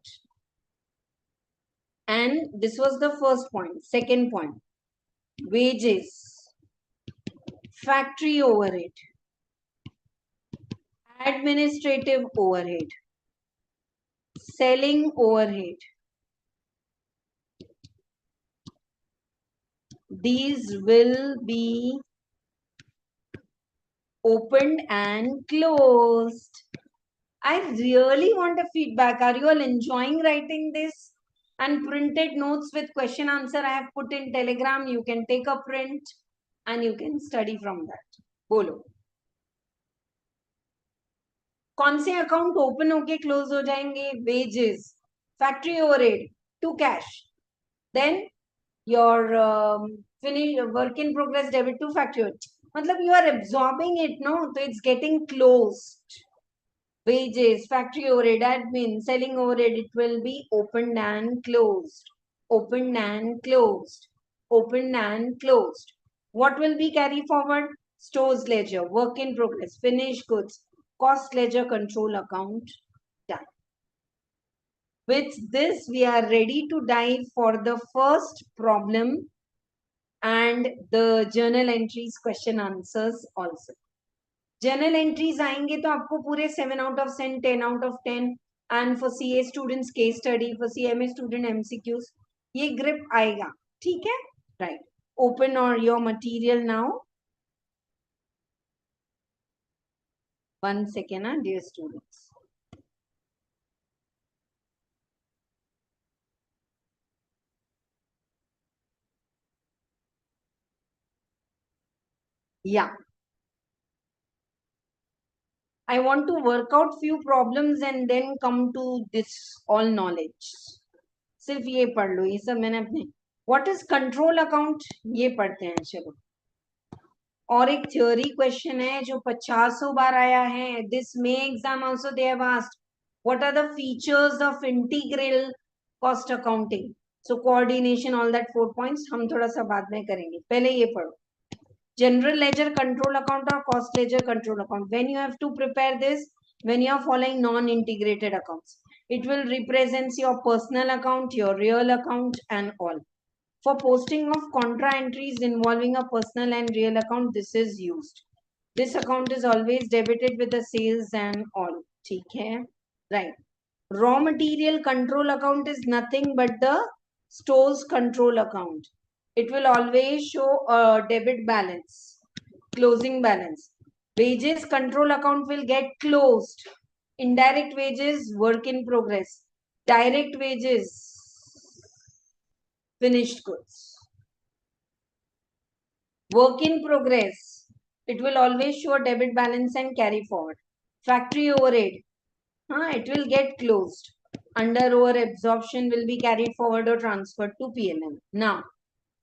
And this was the first point. Second point, wages, factory overhead, administrative overhead, selling overhead. These will be opened and closed. I really want a feedback. Are you all enjoying writing this? And printed notes with question answer I have put in Telegram. You can take a print and you can study from that. Bolo. कौन से account open होके close हो जाएंगे? Wages, factory overhead, to cash, then your finish work in progress debit to factory overhead. मतलब you are absorbing it, no? तो it's getting closed. Wages, factory overhead, admin, selling overhead, it will be opened and closed. Opened and closed. Opened and closed. What will be carry forward? Stores ledger, work in progress, finished goods, cost ledger, control account. Done. With this, we are ready to dive for the first problem and the journal entries, question answers also. Journal entries आएंगे तो आपको पूरे 7 out of 10, 10 out of 10, and for CA students case study, for CMA student MCQs, ये grip आएगा. ठीक है, right. Open और your material now. 1 second, dear students. Yeah, I want to work out few problems and then come to this all knowledge. सिर्फ ये पढ़ लो, ये सब मैंने अपने. What is control account? ये पढ़ते हैं. चलो. और एक थ्योरी क्वेश्चन है जो 50 बार आया है. This may exam also they have asked what are the features of integral cost accounting. So coordination, all that 4 points हम थोड़ा सा बाद में करेंगे. पहले ये पढ़ो. जनरल लेजर कंट्रोल अकाउंट और cost ledger control account. When you have to prepare this, when you are following non integrated accounts, it will represents your personal account, your real account and all. For posting of contra entries involving a personal and real account, this is used. This account is always debited with the sales and all. ठीक है, right. Raw material control account is nothing but the stores control account. It will always show a debit balance, closing balance. Wages control account will get closed. Indirect wages, work in progress. Direct wages, finished goods. Work in progress, it will always show a debit balance and carry forward. Factory overhead, it will get closed. Under over absorption will be carried forward or transferred to P&L. Now,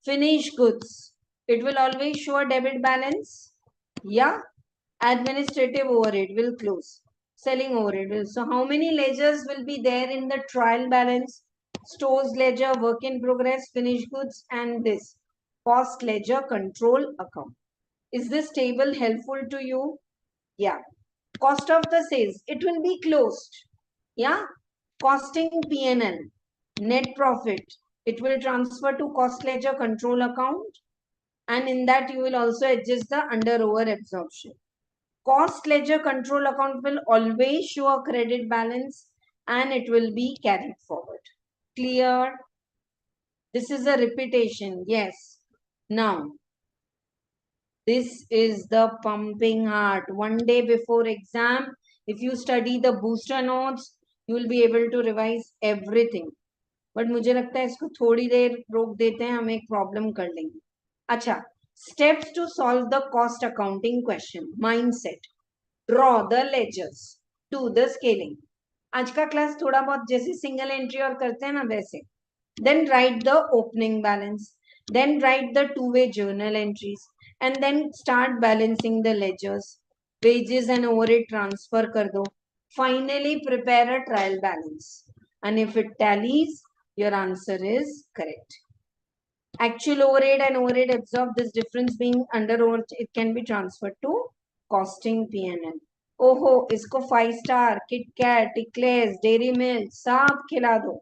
finished goods, it will always show a debit balance. Yeah, administrative overhead will close. Selling overhead will. So how many ledgers will be there in the trial balance? Stores ledger, work in progress, finished goods, and this cost ledger control account. Is this table helpful to you? Yeah. Cost of the sales, it will be closed. Yeah. Costing P&L, net profit, it will transfer to cost ledger control account, and in that you will also adjust the under over absorption. Cost ledger control account will always show a credit balance and it will be carried forward. Clear? This is a repetition. Yes. Now, this is the pumping heart. One day before exam, if you study the booster notes, you will be able to revise everything. But मुझे लगता है इसको थोड़ी देर रोक देते हैं, हम एक प्रॉब्लम कर लेंगे. अच्छा, steps to solve the cost accounting question. Mindset. Draw the ledgers. Do the scaling. आज का क्लास थोड़ा बहुत जैसे सिंगल एंट्री और करते हैं ना वैसे. Then write the opening balance. Then write the two-way journal entries. And then start balancing the ledgers. Wages and overhead transfer कर दो. Finally, prepare a trial balance. And if it tallies, your answer is correct. Actual overhead and overhead absorb, this difference being under overhead, it can be transferred to costing P&L. ओहो, इसको 5 star, KitKat, टिकलेस, dairy milk सब खिला दो.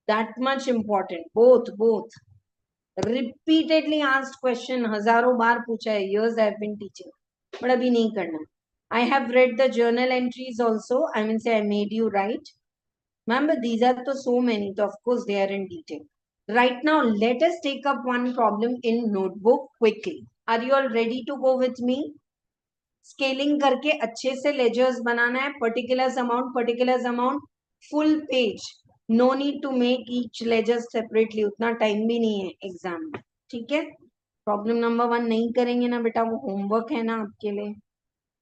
That much important. Both. Repeatedly asked question, हजारों बार पूछा है. Years I have been teaching. but अभी नहीं करना. I have read the journal entries also. I mean, say I made you write. Remember, these are so many. So of course, they are in detail. Right now, let us take up one problem in notebook quickly. Are you all ready to go with me? Scaling करके अच्छे से ledgers बनाना है. Particulars amount, full page. No need to make each ledger separately. उतना time भी नहीं है exam में. ठीक है? Problem number 1 नहीं करेंगे ना बेटा, वो homework है ना आपके लिए.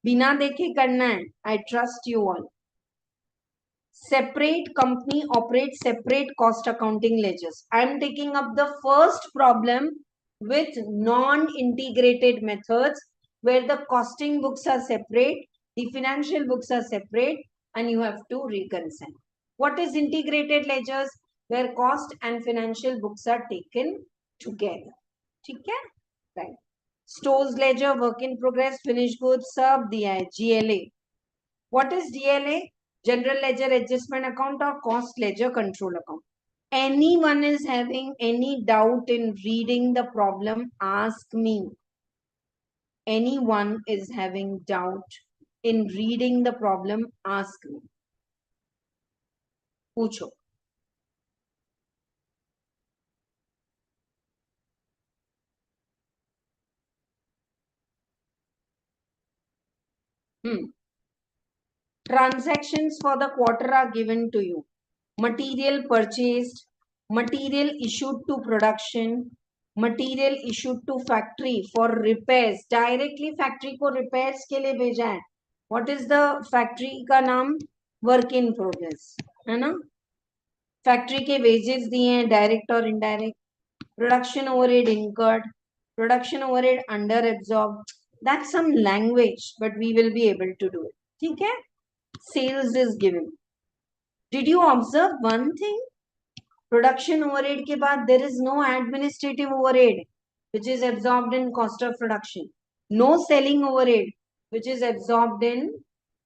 बिना देखे करना है. I trust you all. Separate company operates separate cost accounting ledgers. I am taking up the first problem with non-integrated methods where the costing books are separate, the financial books are separate, and you have to reconcile. What is integrated ledgers? Where cost and financial books are taken together. Okay? Right. Stores ledger, work in progress, finished goods, सब दिया है GLA. What is GLA? General ledger adjustment account or cost ledger control account. Anyone is having any doubt in reading the problem, ask me. Anyone is having doubt in reading the problem, ask me. पूछो. Transactions for the quarter are given to you. Material purchased, material issued to production, material issued to factory for repairs. Directly factory को repairs के लिए भेजा है. What is the factory का नाम? Work in progress, है ना? Factory के wages दिए हैं, direct और indirect. Production overhead incurred, production overhead under absorbed. That's some language, but we will be able to do it. ठीक है? Sales is given. Did you observe one thing? Production overhead के बाद there is no administrative overhead which is absorbed in cost of production. No selling overhead which is absorbed in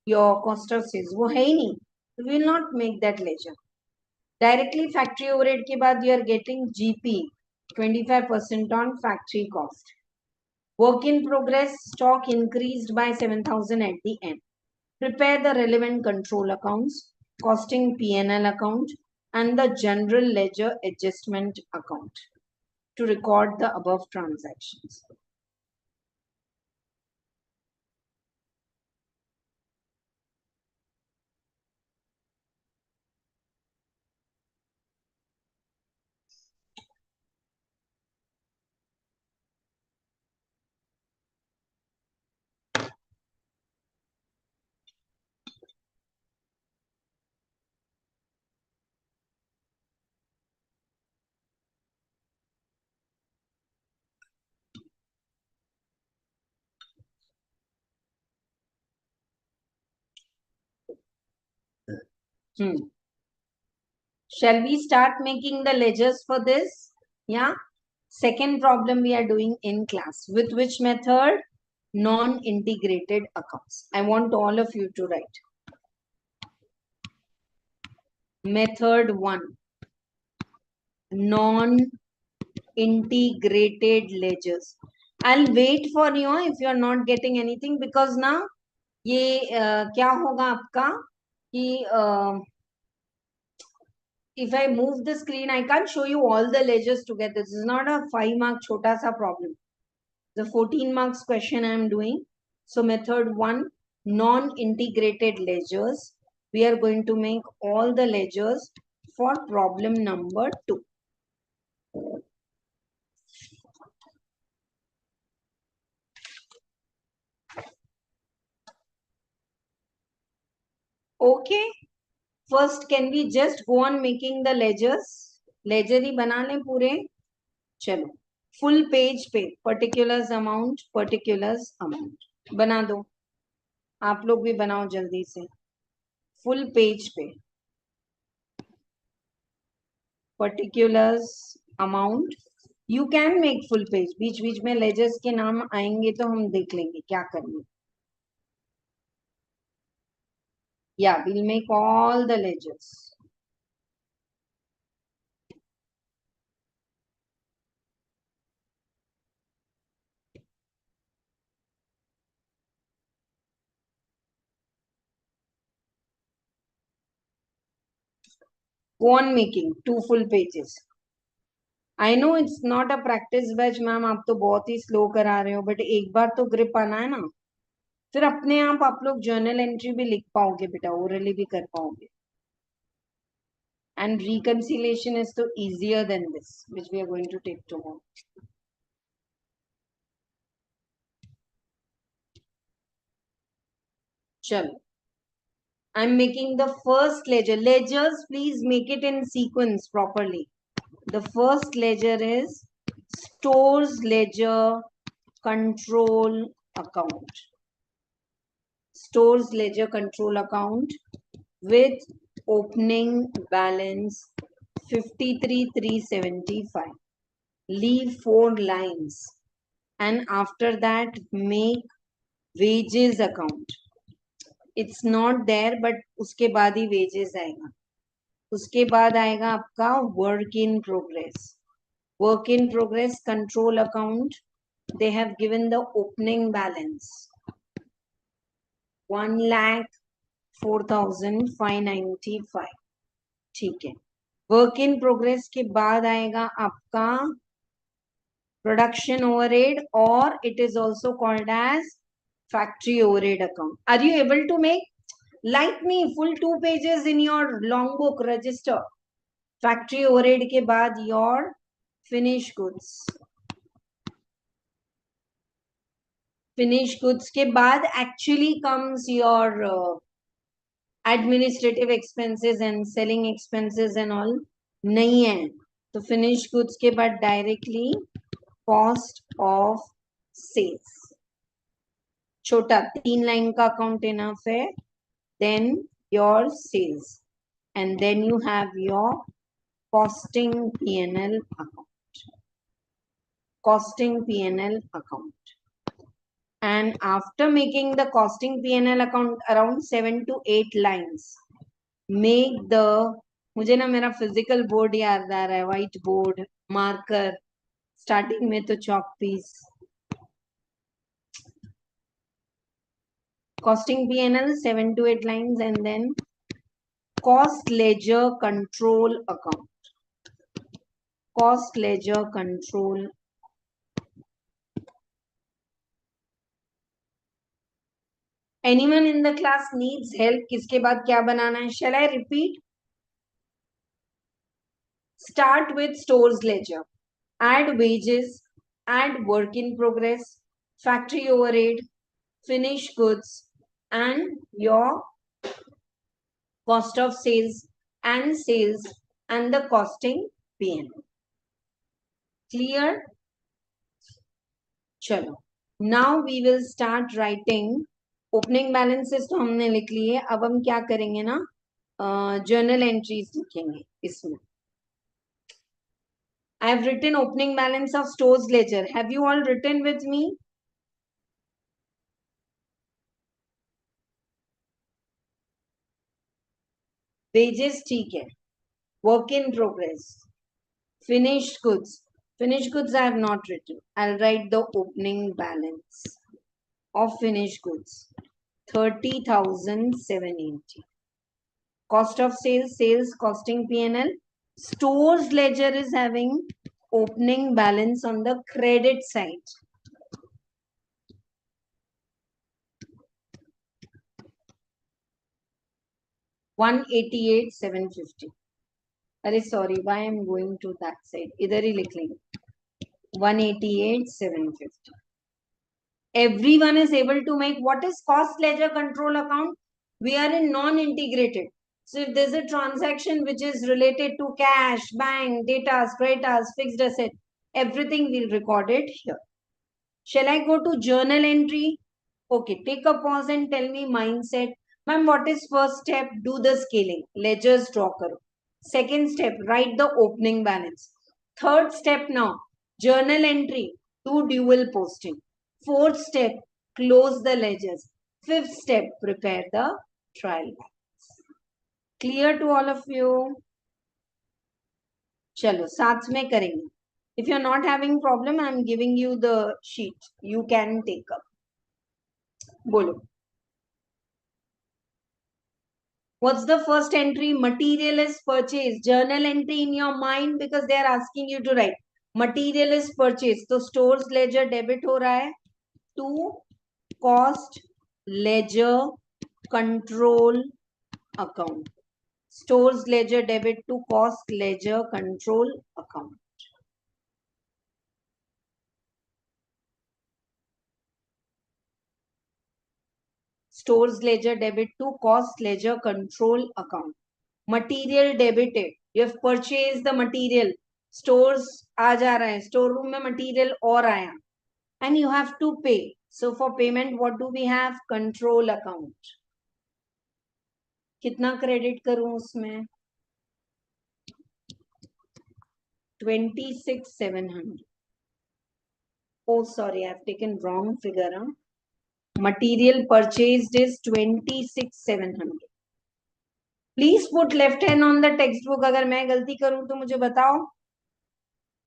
your cost of sales. वो है ही नहीं. We will not make that ledger. Directly factory overhead के बाद you are getting GP 25% on factory cost. Work in progress stock increased by 7,000 at the end. Prepare the relevant control accounts, costing P&L account, and the general ledger adjustment account to record the above transactions. Shall we start making the ledgers for this? Yeah. Second problem we are doing in class. With which method? Non-integrated accounts. I want all of you to write. Method 1. Non-integrated ledgers. I'll wait for you if you are not getting anything because now ये क्या होगा आपका कि if I move the screen, I can't show you all the ledgers together. This is not a 5-mark chota sa problem. The 14 marks question I am doing. So method 1, non-integrated ledgers. We are going to make all the ledgers for problem number 2. Okay. First, can we just go on making the ledgers? Ledger ही बना लें पूरे. चलो. Full page पे particulars amount बना दो. आप लोग भी बनाओ जल्दी से. Full page पे particulars amount. You can make full page. बीच बीच में ledgers के नाम आएंगे तो हम देख लेंगे क्या करना. Yeah, we'll make all the ledgers. Go on making 2 full pages. I know it's not a practice batch, ma'am आप तो बहुत ही स्लो करा रहे हो, बट एक बार तो ग्रिप आना है ना, फिर अपने आप लोग जर्नल एंट्री भी लिख पाओगे बेटा, ओरली भी कर पाओगे. And reconciliation is so easier than this, which we are going to take tomorrow. Chalo. I'm making the first ledger. Ledgers, please make it in sequence properly. The first ledger is stores ledger control account. Stores ledger control account with opening balance 53,375. Leave 4 lines. And after that, make wages account. It's not there, but उसके बाद ही wages आएगा. उसके बाद आएगा आपका work in progress. Work in progress control account. They have given the opening balance 1,04,595. ठीक है. Work in progress के बाद आएगा आपका production overhead, or it is also called as factory overhead account. Are you able to make? Like me, full 2 pages in your long book register. Factory overhead के बाद your finished goods. Finished goods के बाद actually comes your administrative expenses and selling expenses and all. नहीं है. तो finished goods के बाद directly cost of sales. छोटा 3 लाइन का अकाउंट इनफ है. Then your sales, and then you have your costing P&L account. Costing P&L account. And after making the costing P&L account around 7 to 8 lines, make the, मुझे ना मेरा physical board याद आ रहा है, white board, marker, starting में तो chalk piece. Costing P&L 7 to 8 lines, and then cost ledger control account. Cost ledger control. Anyone in the class needs help? किसके बाद क्या बनाना है? Shall I repeat? Start with stores ledger. Add wages, add work in progress, factory overhead, finished goods, and your cost of sales and the costing P&L. Clear? Chalo. Now we will start writing. Opening balances तो हमने लिख लिए. अब हम क्या करेंगे ना, journal entries लिखेंगे इसमें. I have written opening balance of stores ledger. Have you all written with me? Wages ठीक है. Work in progress. Finished goods. Finished goods I have not written. I'll write the opening balance of finished goods. 30,780. Cost of sales, sales costing P&L. Stores ledger is having opening balance on the credit side. $188,750. अरे sorry, why I'm going to that side? इधर ही लिख लेंगे. 188,750. Everyone is able to make. What is cost ledger control account? We are in non-integrated. So if there's a transaction which is related to cash, bank, data, creditors, fixed asset, everything we'll record it here. Shall I go to journal entry? Okay, take a pause and tell me mindset. Ma'am, what is first step? Do the scaling. Ledgers draw karo. Second step, write the opening balance. Third step now, journal entry. Do dual posting. Fourth step, close the ledgers. Fifth step, prepare the trial balance. Clear to all of you? Chalo, साथ में करेंगे. If you're not having problem, I'm giving you the sheet. You can take up. बोलो. What's the first entry? Material is purchased. Journal entry in your mind because they are asking you to write. Material is purchased. So stores ledger debit हो रहा है to cost ledger control account. Stores ledger debit to cost ledger control account. Stores ledger debit to cost ledger control account. Material debited. You have purchased the material. Stores आ जा रहा है. Store room में material और आया. And you have to pay. So for payment, what do we have? Control account. कितना credit करूं उसमें? 26,700. Oh, sorry, I've taken wrong figure. Huh? Material purchased is 26,700. Please put left hand on the textbook. अगर मैं गलती करूं तो मुझे बताओ.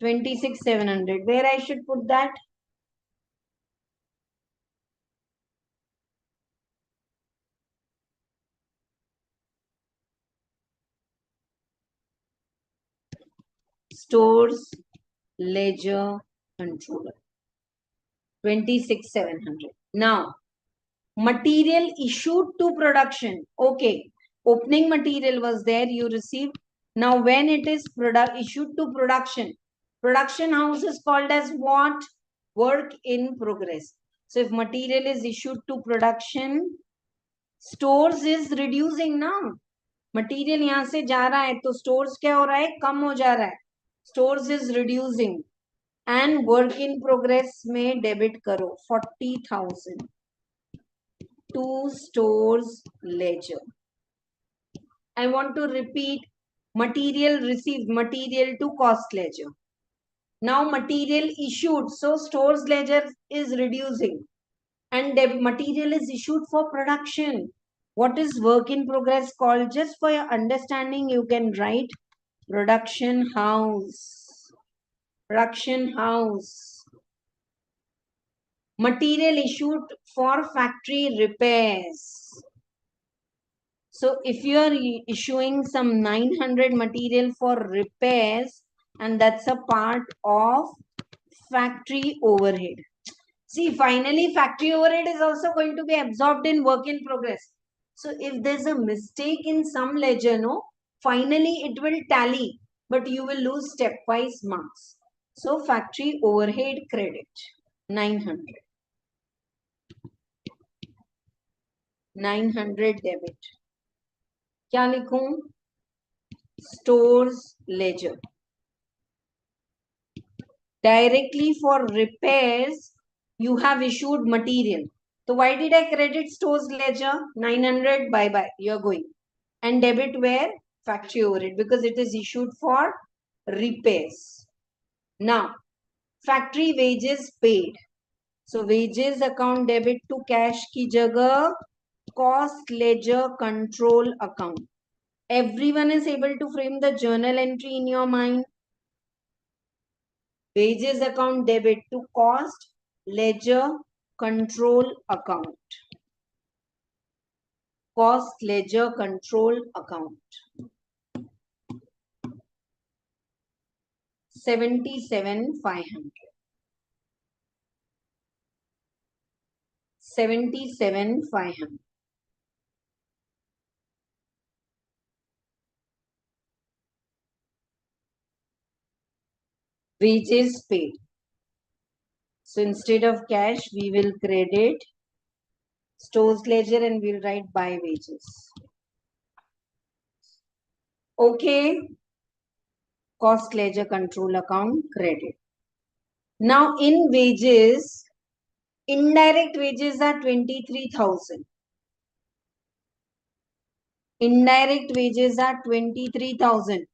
26,700. Where I should put that? Stores ledger controller. 26,700. Now, material issued to production. Okay. Opening material was there. You received. Now, when it is issued to production, production house is called as what? Work in progress. So, if material is issued to production, stores is reducing now. Material यहाँ से जा रहा है तो stores क्या हो रहा है? कम हो जा रहा है. Stores is reducing. And work in progress में debit करो 40,000 to stores ledger. I want to repeat. Material received, material to cost ledger. Now material issued, so stores ledger is reducing and material is issued for production. What is work in progress called? Just for your understanding, you can write production house. Production house. Material issued for factory repairs. So if you are issuing some 900 material for repairs, and that's a part of factory overhead. See, finally factory overhead is also going to be absorbed in work in progress. So if there's a mistake in some ledger, no, finally it will tally, but you will lose stepwise marks. So factory overhead credit 900. 900 debit. क्या लिखूं? Stores ledger. Directly for repairs, you have issued material. So why did I credit stores ledger? 900, bye-bye, you're going. And debit where? Factory overhead, because it is issued for repairs. Now, factory wages paid. So wages account debit to cash ki jagah cost ledger control account. Everyone is able to frame the journal entry in your mind. Wages account debit to cost ledger control account. Cost ledger control account. 77,500. 77,500. Wages paid. So instead of cash, we will credit stores ledger and we'll write by wages. Okay. Cost ledger control account credit. Now in wages, indirect wages are 23,000. Indirect wages are 23,000.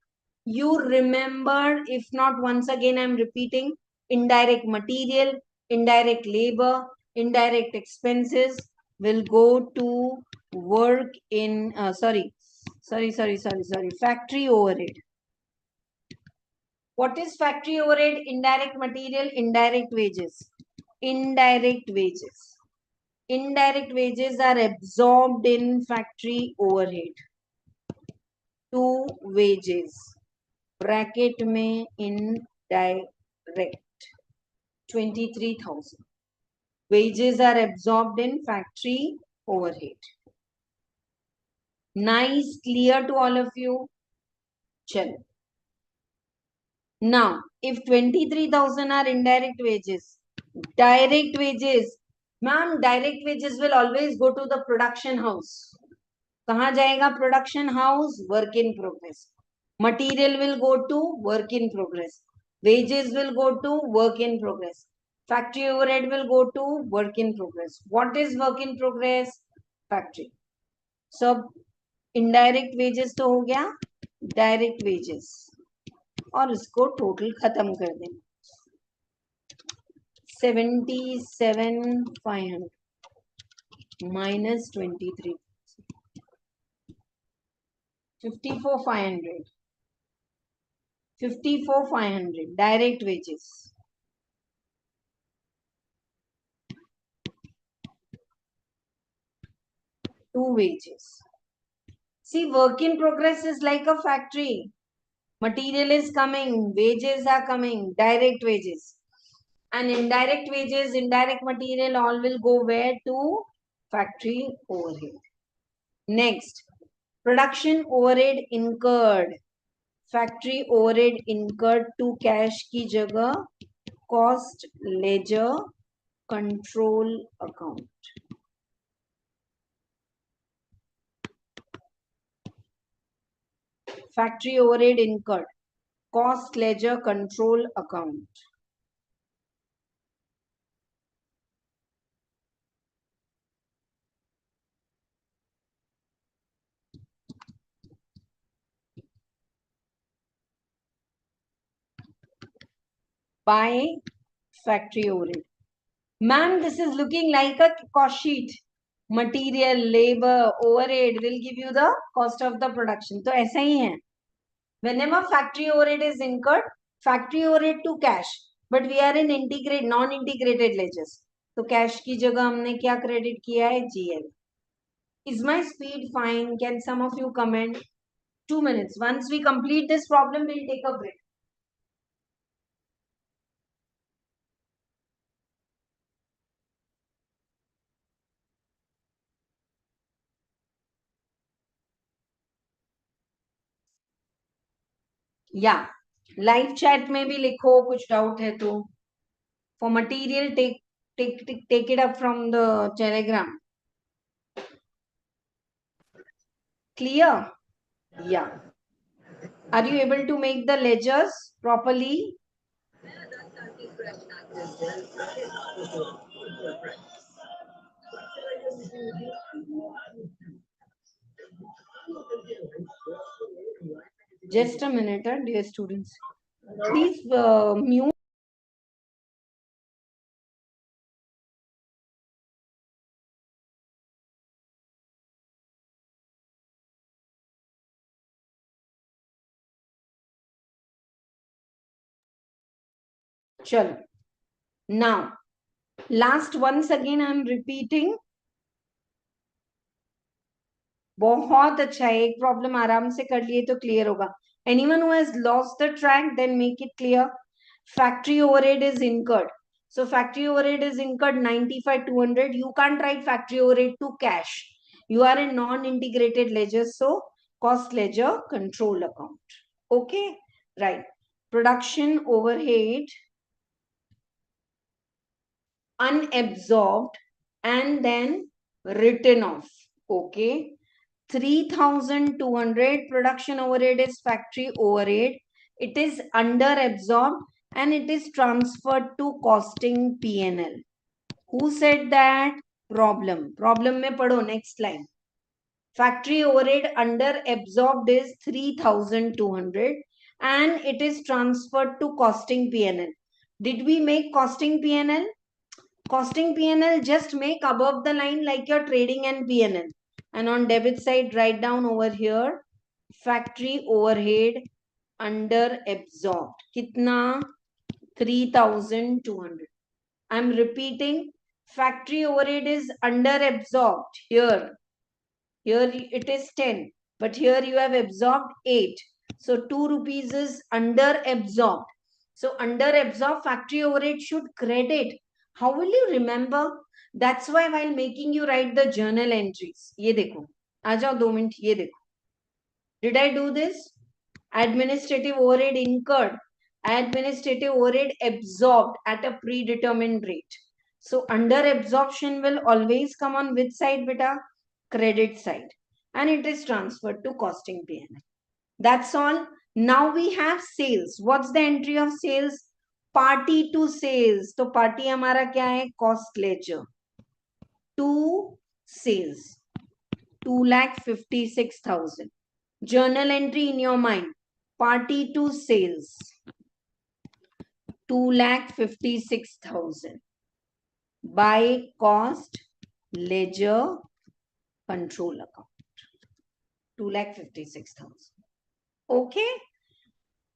You remember, if not, once again I'm repeating, indirect material, indirect labor, indirect expenses will go to work in factory overhead. What is factory overhead? Indirect material, indirect wages. Indirect wages. Indirect wages are absorbed in factory overhead. To wages bracket में indirect 23,000 wages are absorbed in factory overhead. Nice, clear to all of you. Chalo. Now if 23,000 are indirect wages, direct wages, ma'am, direct wages will always go to the production house. कहाँ जाएगा production house? Work in progress. Material will go to work in progress. Wages will go to work in progress. Factory overhead will go to work in progress. What is work in progress? Factory. सब indirect wages तो हो गया, direct wages, और इसको total खत्म कर दें. 77,500 minus 23, 54,500. 54,500 direct wages. Two wages. See, work in progress is like a factory. Material is coming, wages are coming, direct wages. And indirect wages, indirect material, all will go where? To factory overhead. Next, production overhead incurred. Factory overhead incurred to cash की जगह cost ledger control account. Factory overhead incurred, cost ledger control account. By factory overhead. Ma'am, this is looking like a cost sheet. Material, labor, overhead will give you the cost of the production. तो ऐसा ही है. Whenever factory overhead is incurred, factory overhead to cash, but we are in integrate non-integrated ledgers. तो cash की जगह हमने क्या credit किया है? GL. Is my speed fine? Can some of you comment? 2 minutes. Once we complete this problem, we'll take a break. या live chat में भी लिखो कुछ डाउट है तो. For material take it up from the telegram. Clear? Yeah. Are you able to make the ledgers properly? Just a minute, dear students. Please mute. Chalo. Now, last once again I am repeating. बहुत अच्छा है. एक problem आराम से कर लिए तो clear होगा. Anyone who has lost the track, then make it clear. Factory overhead is incurred. So factory overhead is incurred 95,200. You can't write factory overhead to cash. You are in non-integrated ledger, so cost ledger control account. Okay, right. Production overhead unabsorbed and then written off. Okay. 3,200 production overhead is factory overhead. It is under absorbed and it is transferred to costing P&L. Who said that? Problem में पढ़ो next line. Factory overhead under absorbed is 3,200 and it is transferred to costing P&L. Did we make costing P&L? Costing P&L, just make above the line like your trading and P&L. And on debit side, write down over here, factory overhead under absorbed. Kitna? 3,200. I'm repeating, factory overhead is under absorbed. Here it is 10. But here you have absorbed 8. So 2 rupees is under absorbed. So under absorbed factory overhead should credit. How will you remember? That's why while making you write the journal entries. ये देखो. आ जाओ 2 minute ये देखो. Did I do this? Administrative overhead incurred. Administrative overhead absorbed at a predetermined rate. So under absorption will always come on which side, beta? Credit side. And it is transferred to costing P&L. That's all. Now we have sales. What's the entry of sales? Party to sales. So party हमारा क्या है? Cost ledger. To sales. 2,56,000. Journal entry in your mind. Party to sales. 2,56,000. By cost ledger control account. 2,56,000. Okay.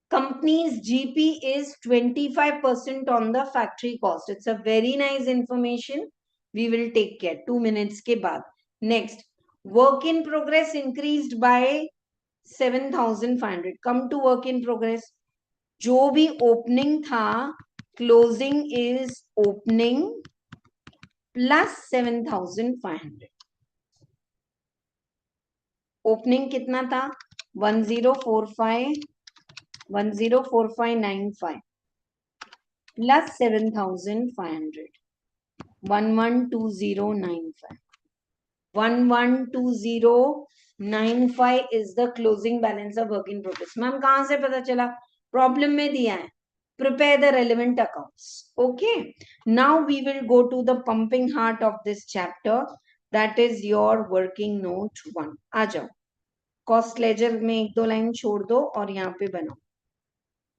Company's GP is 25% on the factory cost. It's a very nice information. We will take care. 2 minutes ke baad. Next, work in progress increased by 7,500. Come to work in progress. जो भी opening था, closing is opening plus 7,500. Opening कितना था? 104595 plus 7,500. 112095. 112095 is the closing balance of work in progress. Ma'am कहां से पता चला? Problem में दिया है. Prepare the relevant accounts. Okay. Now we will go to the pumping heart of this chapter. That is your working note 1. आ जाओ. Cost ledger में एक दो लाइन छोड़ दो और यहाँ पे बनाओ.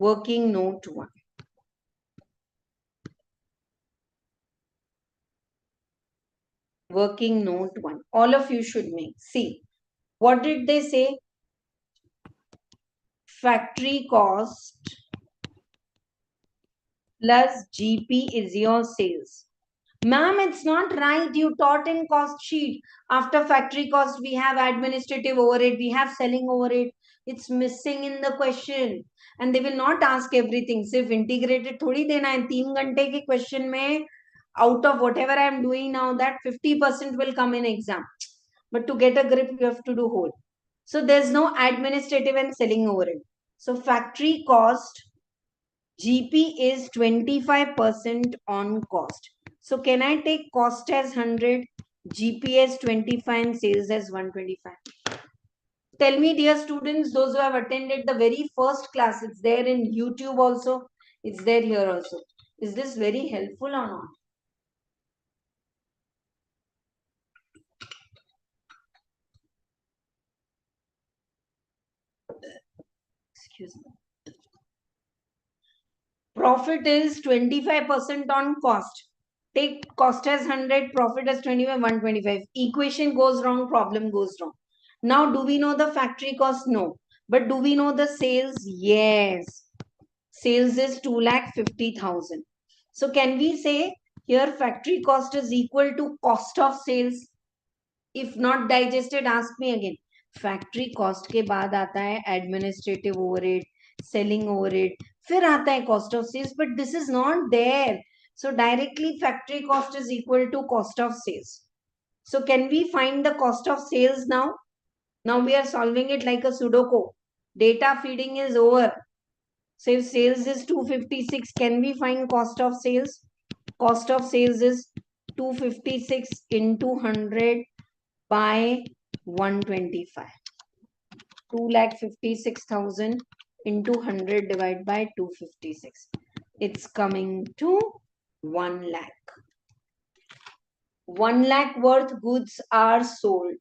Working note 1. Working note 1. All of you should make. See, what did they say? Factory cost plus GP is your sales. Ma'am, it's not right. You taught in cost sheet. After factory cost, we have administrative overhead. We have selling overhead. It's missing in the question. And they will not ask everything. सिर्फ integrated थोड़ी देना है. 3 घंटे के question में out of whatever I am doing now, that 50% will come in exam. But to get a grip, you have to do whole. So there's no administrative and selling overhead. So factory cost, GP is 25% on cost. So can I take cost as 100, GP as 25 and sales as 125? Tell me, dear students, those who have attended the very first class, it's there in YouTube also, it's there here also. Is this very helpful or not? Excuse me. Profit is 25% on cost. Take cost as 100, profit as 25, 125. Equation goes wrong, problem goes wrong. Now, do we know the factory cost? No. But do we know the sales? Yes. Sales is 2,50,000. So can we say here factory cost is equal to cost of sales? If not digested, ask me again. Factory cost के बाद आता है administrative overhead, selling overhead, फिर आता है cost of sales, but this is not there. So directly factory cost is equal to cost of sales. So can we find the cost of sales now? Now we are solving it like a Sudoku. Data feeding is over. So if sales is 256, can we find cost of sales? Cost of sales is 256 into 100 by 125. 2,56,000 into 100 divided by 256. It's coming to 1 lakh. 1 lakh worth goods are sold.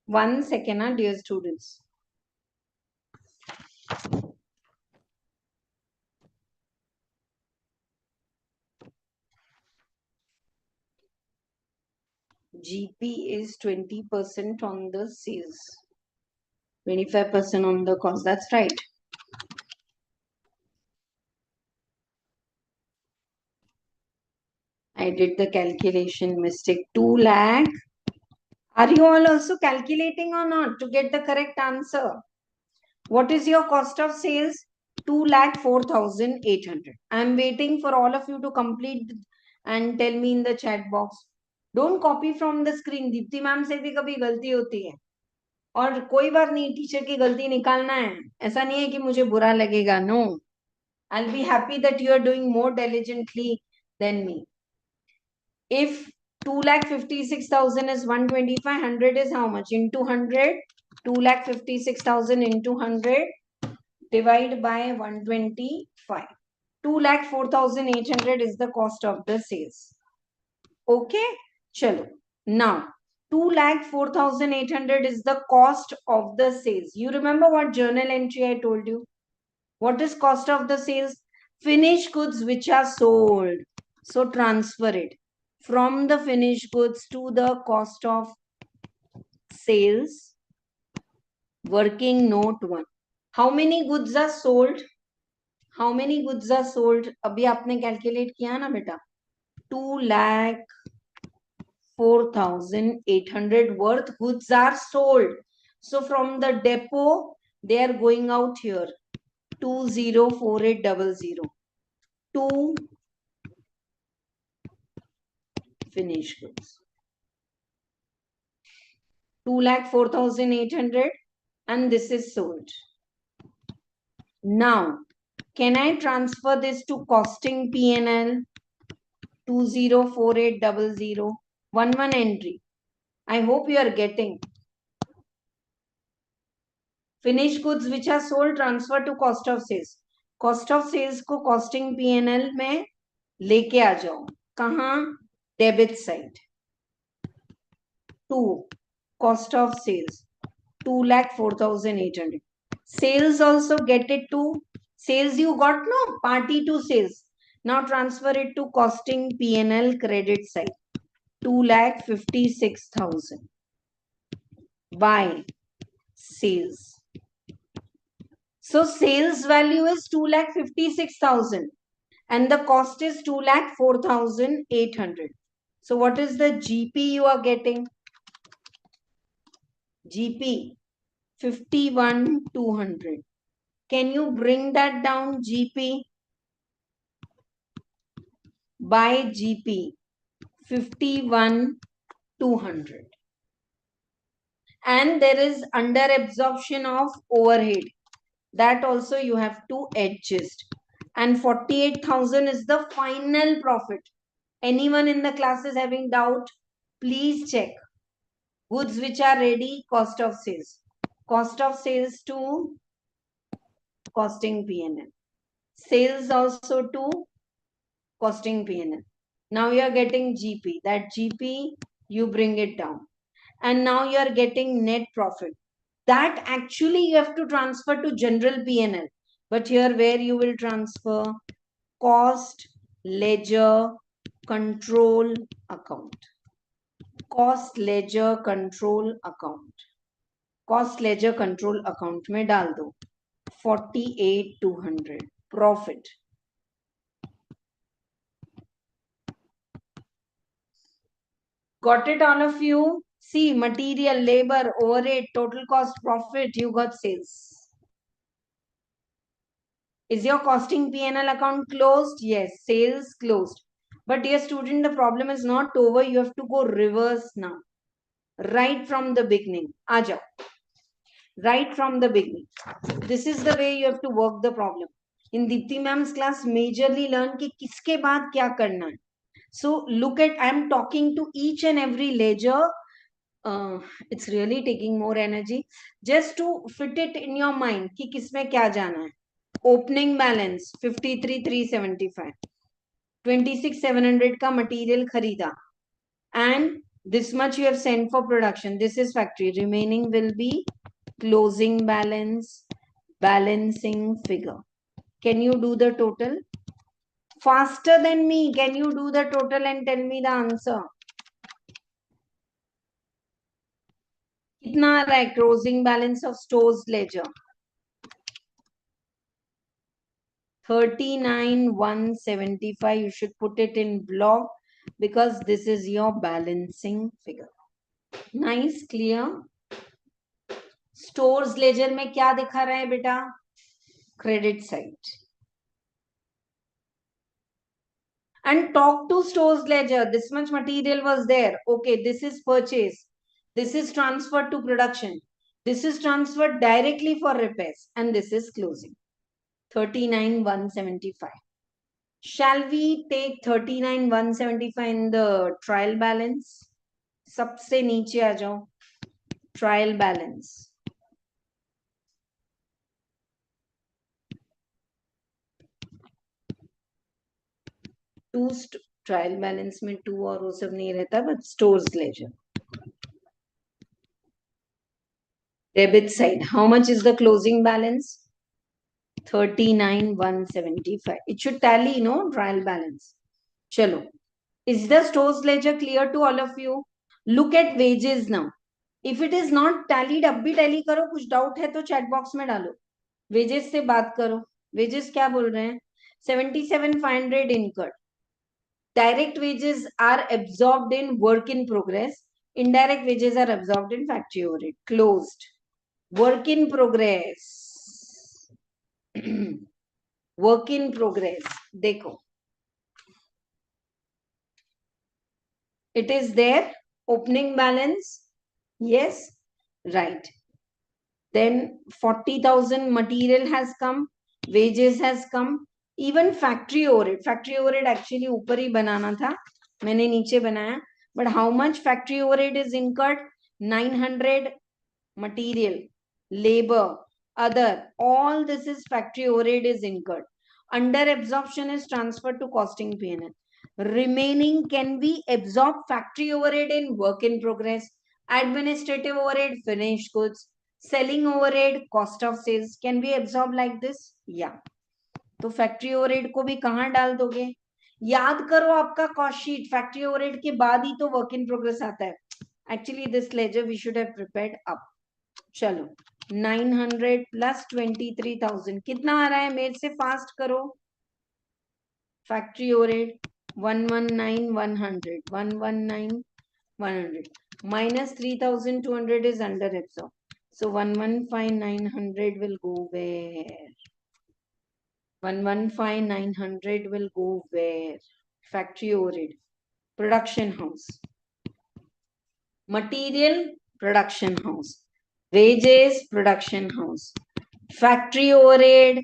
1 second, dear students. GP is 20% on the sales, 25% on the cost. That's right. I did the calculation mistake. 2 lakh. Are you all also calculating or not to get the correct answer? What is your cost of sales? 2,04,800. I'm waiting for all of you to complete and tell me in the chat box. Don't copy from the screen. Deepti ma'am से भी कभी गलती होती है और कोई बात नहीं, टीचर की गलती निकालना है. ऐसा नहीं है कि मुझे बुरा लगेगा. No, I'll be happy that you are doing more diligently than me. If 2,56,000 is 125, 100 is how much? Into 100. 2,56,000 into 100. Divide by 125. 2,04,800 is the cost of the sales. Okay, chalo. Now, 2,04,800 is the cost of the sales. You remember what journal entry I told you? What is cost of the sales? Finished goods which are sold. So transfer it from the finished goods to the cost of sales. Working note 1. How many goods are sold? How many goods are sold? अभी आपने calculate किया ना बेटा? 2,04,800 worth goods are sold. So from the depot, they are going out here. 204800. 2 finished goods. 2,04,800 and this is sold. Now, can I transfer this to costing P&L? 204800. One entry. I hope you are getting. Finished goods which are sold transfer to cost of sales. Cost of sales को costing P&L में लेके आ जाओ. कहाँ? Debit side. 2. Cost of sales. 2,04,800. Sales also get it to sales you got, no? Party to sales. Now transfer it to costing P&L credit side. 2,56,000 by sales. So sales value is 2,56,000 and the cost is 2,04,800. So what is the GP you are getting? GP 51,200. Can you bring that down? GP by GP 51,200. And there is under absorption of overhead. That also you have to adjust. And 48,000 is the final profit. Anyone in the class is having doubt? Please check. Goods which are ready, cost of sales. Cost of sales to costing P&L. Sales also to costing P&L. Now you are getting GP. That GP, you bring it down. And now you are getting net profit. That actually you have to transfer to general P&L. But here where you will transfer? Cost ledger control account. Cost ledger control account. Cost ledger control account में डाल दो. 48,200 profit. Got it, all of you? See, material, labor, overhead, total cost, profit, you got sales. Is your costing P&L account closed? Yes, sales closed. But dear student, the problem is not over. You have to go reverse now. Right from the beginning. Aja. Right from the beginning. This is the way you have to work the problem. In Dipti ma'am's class, majorly learn कि किसके बाद क्या करना है. So look at, I'm talking to each and every ledger. It's really taking more energy. Just to fit it in your mind कि किसमें क्या जाना है. Opening balance 53,375. 26,700 का material खरीदा. And This much you have sent for production. This is factory. Remaining will be closing balance, balancing figure. Can you do the total? Faster than me. Can you do the total and tell me the answer? कितना आ रहा है closing balance of stores ledger? 39,175. You should put it in block because this is your balancing figure. Nice, clear. Stores ledger में क्या दिखा रहा है बेटा? Credit side. And talk to stores ledger. This much material was there. Okay, this is purchase. This is transferred to production. This is transferred directly for repairs. And this is closing. 39,175. Shall we take 39,175 in the trial balance? सबसे नीचे आ जाओ. Trial balance. Trial balance में 2 और वो सब नहीं रहता, but stores ledger. Debit side, how much is the closing balance? 39,175. It should tally, no? Trial balance. Chalo. Is the stores ledger clear to all of you? Look at wages now. If it is not tallied, अब भी tally करो. कुछ doubt है तो chat box में डालो. Wages से बात करो. Wages क्या बोल रहे हैं? 77,500 incurred. Direct wages are absorbed in work in progress. Indirect wages are absorbed in factory overhead. Closed. Work in progress. Work in progress. देखो. It is there. Opening balance. Yes. Right. Then 40,000 material has come. Wages has come. Even factory overhead. Factory overhead actually ऊपर ही बनाना था. मैंने नीचे बनाया. But how much factory overhead is incurred? 900 material, labor, other. All this is factory overhead is incurred. Under absorption is transferred to costing P&L. Remaining can be absorbed factory overhead in work in progress. Administrative overhead, finished goods. Selling overhead, cost of sales can be absorbed like this. Yeah. तो factory overhead को भी कहां डाल दोगे? याद करो आपका cost sheet. Factory overhead के बाद ही तो वर्क इन प्रोग्रेस आता है. Actually this ledger we should have prepared up. चलो 900 प्लस 23,000 कितना आ रहा है? मेरे से फास्ट करो. Factory overhead 119,100 119,100 minus 3,200 is under absorb. So 115,900 will go where? 115,900 will go where? Factory overhead. Production house. Material, production house. Wages, production house. Factory overhead,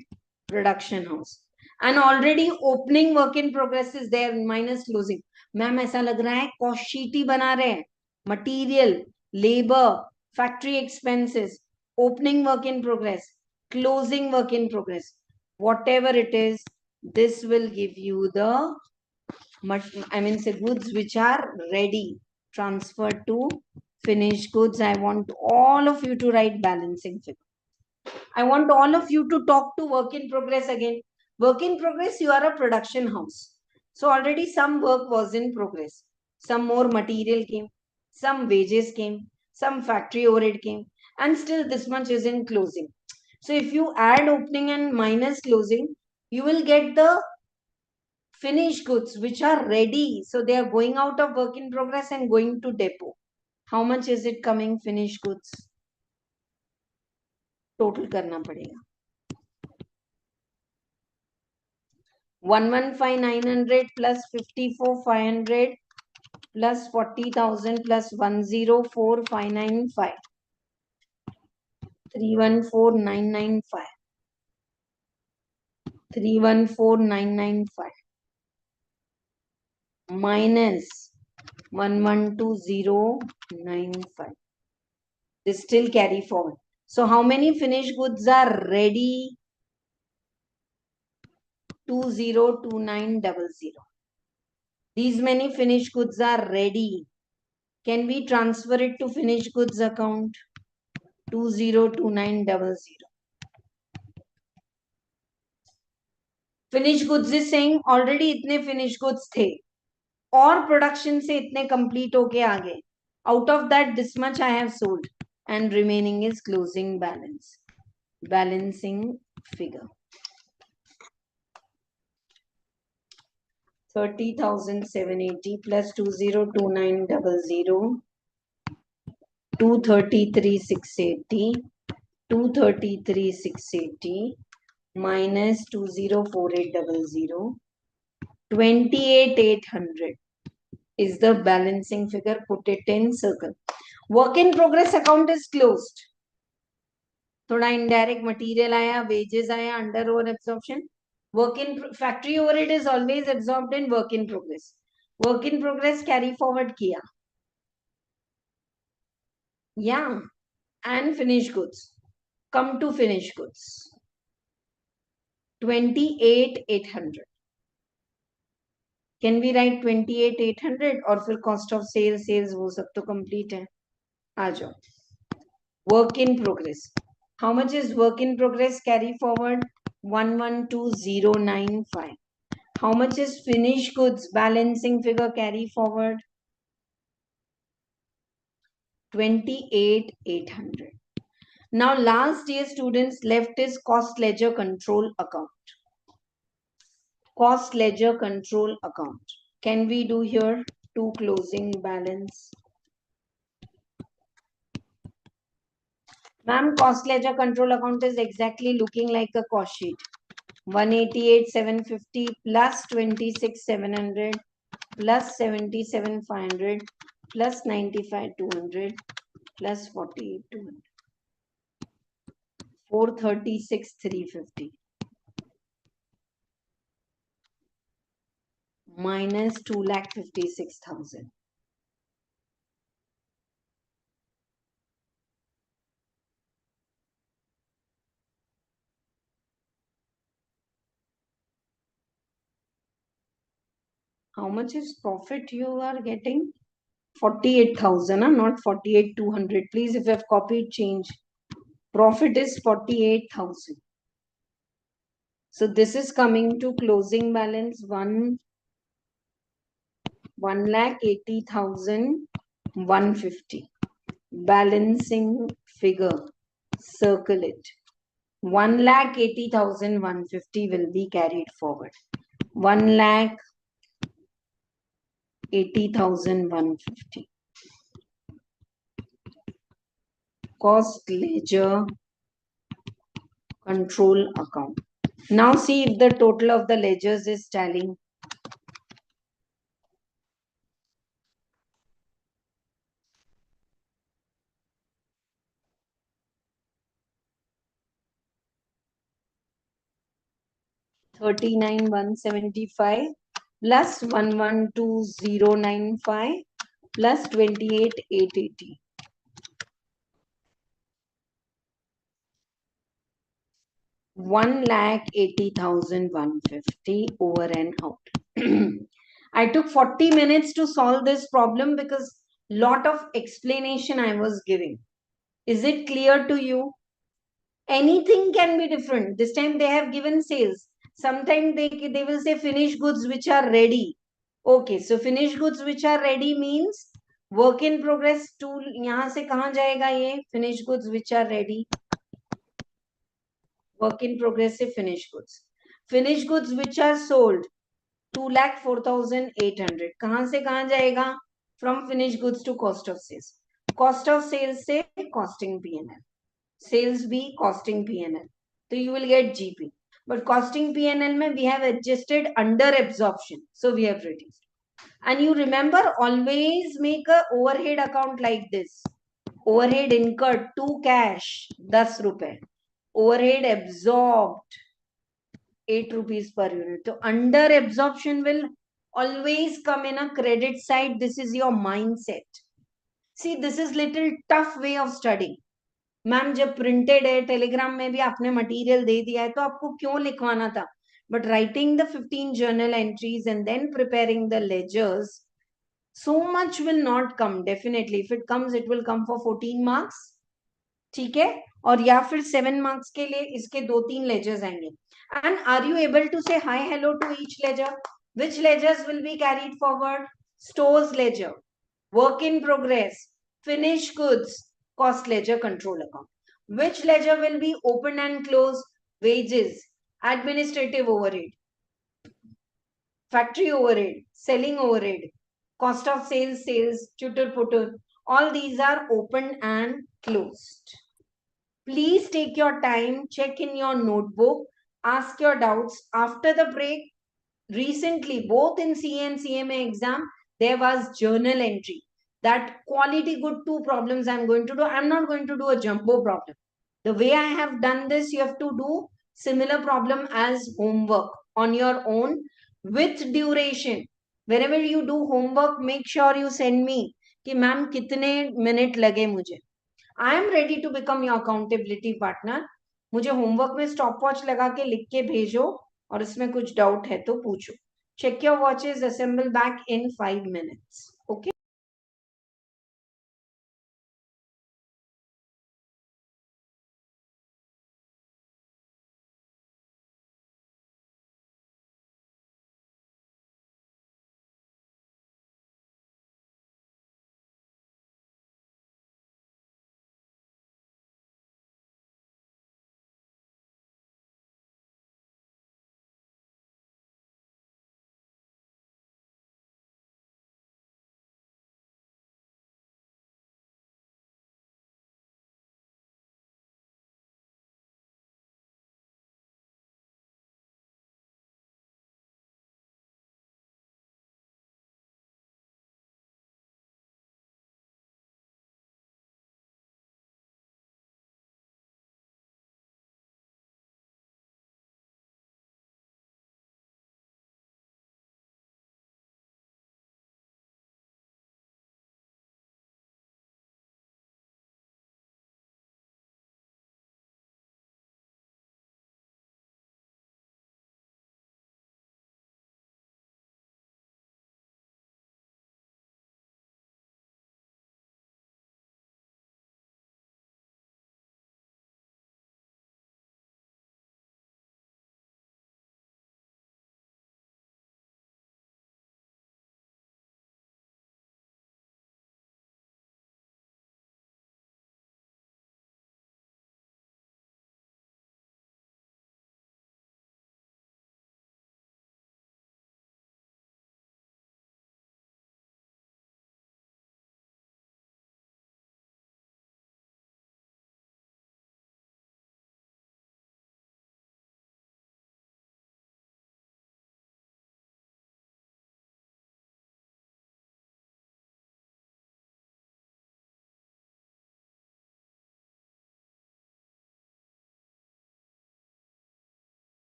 production house. And already opening work in progress is there minus closing. Ma'am ऐसा लग रहा है cost sheet ही बना रहे हैं. Material, labour, factory expenses, opening work in progress, closing work in progress. Whatever it is, this will give you the goods which are ready, transferred to finished goods. I want all of you to write balancing figure. I want all of you to talk to work in progress again. Work in progress, you are a production house. So already some work was in progress. Some more material came, some wages came, some factory overhead came, and still this much is in closing. So if you add opening and minus closing, you will get the finished goods which are ready. So they are going out of work in progress and going to depot. How much is it coming finished goods? Total करना पड़ेगा. 115,900 plus 54,500 plus 40,000 plus 104,595. 314,995. 314,995 minus 112,095. This still carry forward. So how many finished goods are ready? 202900. These many finished goods are ready. Can we transfer it to finished goods account? 202900. Finished goods is saying already इतने finished goods थे और production से इतने complete होके आ गए. Out of that, this much I have sold, and remaining is closing balance. Balancing figure. 30,780 plus 202900, 233,680, 233,680 minus 204800, 28,800 is the balancing figure. Put it in circle. Work in progress account is closed. थोड़ा indirect material आया, wages आया, under over absorption. Work in factory overhead is always absorbed in work in progress. Work in progress carry forward किया. Yeah, and finished goods. Come to finished goods. 28,800. Can we write 28,800 और फिर cost of sales वो सब तो complete है. आ जाओ. Work in progress. How much is work in progress carry forward? 112095. How much is finished goods balancing figure carry forward? 28,800. Now last year students left is cost ledger control account. Cost ledger control account. Can we do here to closing balance? Ma'am, cost ledger control account is exactly looking like a cost sheet. 188,750 plus 26,700 plus 77,500 plus 95,200 plus 48,200. 436,350 minus 2,56,000. How much is profit you are getting? 48,000, not 48,200. Please, if you have copied, change. Profit is 48,000. So this is coming to closing balance 1,80,150. Balancing figure. Circle it. 1,80,150 will be carried forward. 1,80,150. Cost ledger control account. Now see if the total of the ledgers is tallying. $39,175 plus 112,095 plus 28,880. 1,80,150 over and out. I took 40 minutes to solve this problem because lot of explanation I was giving. Is it clear to you? Anything can be different. This time they have given sales. Sometimes they will say finished goods which are ready. Okay, so finished goods which are ready means work in progress to यहाँ से कहाँ जाएगा ये finished goods which are ready. Work in progress से finished goods. Finished goods which are sold 2,04,800. कहाँ से कहाँ जाएगा? From finished goods to cost of sales. Cost of sales से costing P&L. Sales B costing P&L. So you will get GP. But costing P&L mein we have adjusted under absorption. So we have reduced. And you remember always make a overhead account like this. Overhead incurred to cash 10 rupees. Overhead absorbed 8 rupees per unit. So under absorption will always come in a credit side. This is your mindset. See, this is little tough way of studying. Ma'am जब printed है Telegram में भी आपने material दे दिया है तो आपको क्यों लिखवाना था but writing the 15 journal entries and then preparing the ledgers So much will not come. Definitely if it comes, it will come for 14 marks. ठीक है, और या फिर 7 marks के लिए इसके 2-3 ledgers आएंगे. And are you able to say hi hello to each ledger? Which ledgers will be carried forward? Stores ledger, work in progress, finished goods, cost ledger, control account. Which ledger will be open and closed? Wages, administrative overhead, factory overhead, selling overhead, cost of sales, sales, tutor putter. All these are open and closed. Please take your time, check in your notebook, ask your doubts. After the break, recently, both in CA and CMA exam, there was journal entry. That quality good 2 problems I'm going to do. I'm not going to do a jumbo problem. The way I have done this, you have to do similar problem as homework on your own with duration. Wherever you do homework, make sure you send me कि ma'am कितने minute लगे मुझे. I am ready to become your accountability partner. मुझे homework में stopwatch लगा के लिख के भेजो, और इसमें कुछ डाउट है तो पूछो. Check your watches, assemble back in 5 minutes. Okay.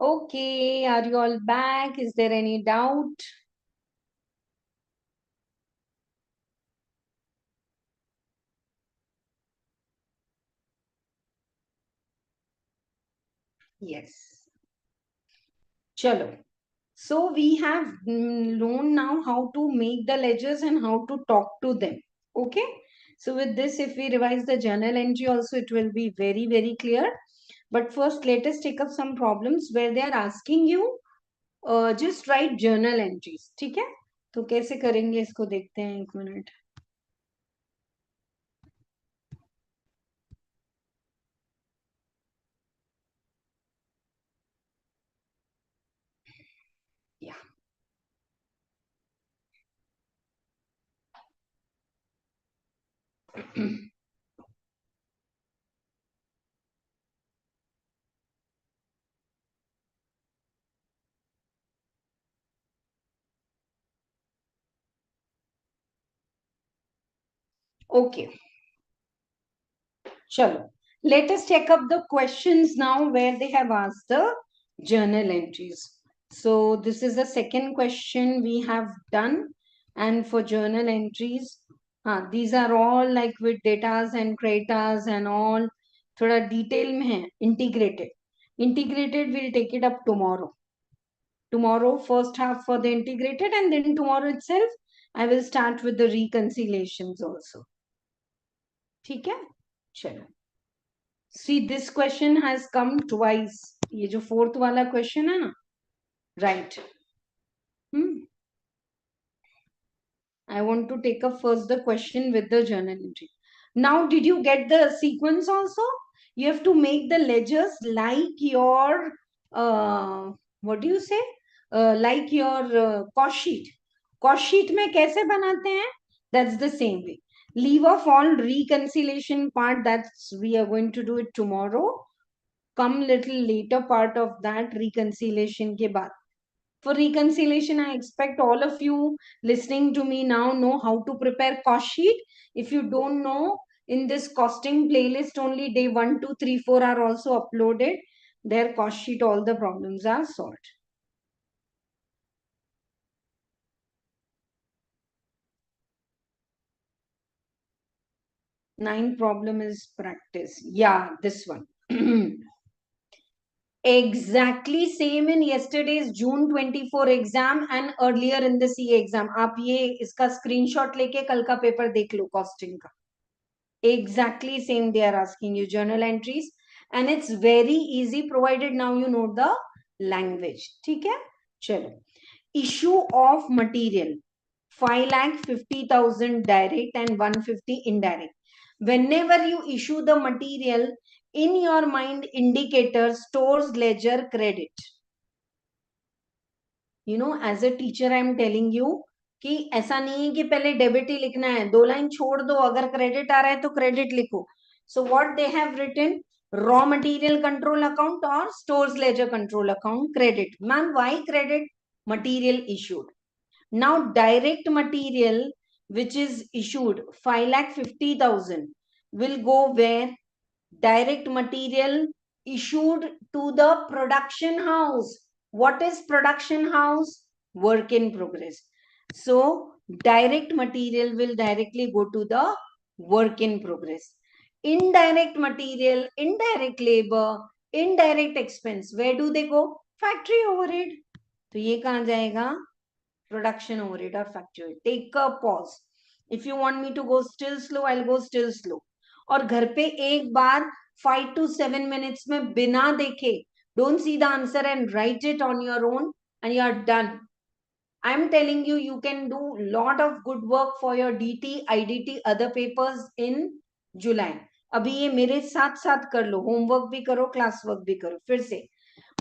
Okay, are you all back? Is there any doubt? Yes. Chalo. So we have known now how to make the ledgers and how to talk to them. Okay. So with this, if we revise the journal entry also, it will be very, very clear. But first, let us take up some problems where they are asking you just write journal entries. ठीक है? तो कैसे करेंगे इसको देखते हैं एक minute. Yeah. Okay. Chalo. Let us take up the questions now where they have asked the journal entries. So this is the second question we have done. And for journal entries, these are all like with datas and cretas and all. थोड़ा detail में है, integrated. Integrated we'll take it up tomorrow. Tomorrow, first half for the integrated, and then tomorrow itself, I will start with the reconciliations also. ठीक है? चलो. See, this question has come twice. ये जो fourth वाला question है ना, right? I want to take up first the question with the journal entry. Now, did you get the sequence also? You have to make the ledgers like your, what do you say? Like your cost sheet. Cost sheet में कैसे बनाते हैं? That's the same way. Leave off all reconciliation part. That's we are going to do it tomorrow. Come little later part of that reconciliation के बाद. For reconciliation, I expect all of you listening to me now know how to prepare cost sheet. If you don't know, in this costing playlist only day 1, 2, 3, 4 are also uploaded. Their cost sheet, all the problems are solved. Ninth problem is practice. Yeah, this one. Exactly same in yesterday's June 24 exam and earlier in the CA exam. आप ये इसका screenshot लेके कल का paper देख लो costing का. Exactly same they are asking you journal entries and it's very easy provided now you know the language. ठीक है? चलो. Issue of material 5,50,000 direct and 150 indirect. Whenever you issue the material, in your mind indicator stores ledger credit. As a teacher I am telling you कि ऐसा नहीं है कि पहले debit ही लिखना है, 2 लाइन छोड़ दो, अगर क्रेडिट आ रहा है तो क्रेडिट लिखो. So what they have written, raw material control account और stores ledger control account credit. Ma'am why credit? Material issued. Now direct material which is issued 5,50,000 will go where? Direct material issued to the production house. What is production house? Work in progress. So direct material will directly go to the work in progress. Indirect material, indirect labor, indirect expense, where do they go? Factory overhead. तो ये कहाँ जाएगा? Production overhead or factory. Take a pause. If you want me to go still slow, I'll go still slow. और घर पे एक बार 5 to 7 minutes में बिना देखे don't see the answer and write it on your own and you are done. I'm telling you, you can do lot of good work for your DT, IDT, other papers in July. अभी ये मेरे साथ साथ कर लो, homework भी करो, class work भी करो. फिर से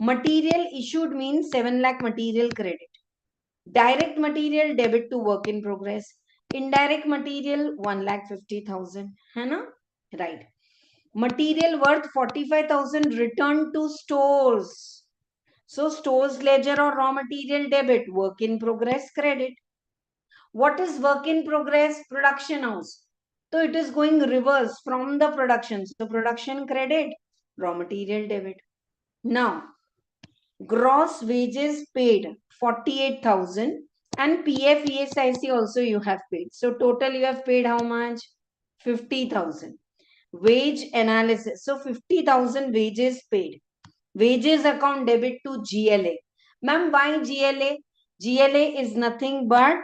material issued means 7 lakh material credit. Direct material debit to work in progress. Indirect material 1,50,000. है ना? Right. Material worth 45,000 returned to stores. So stores ledger or raw material debit, work in progress credit. What is work in progress? Production house. So it is going reverse from the production. So production credit, raw material debit. Now Gross wages paid 48,000 and PF ESIC also you have paid. So total you have paid how much? 50,000. Wage analysis. So 50,000 wages paid. Wages account debit to GLA. Ma'am, why GLA? GLA is nothing but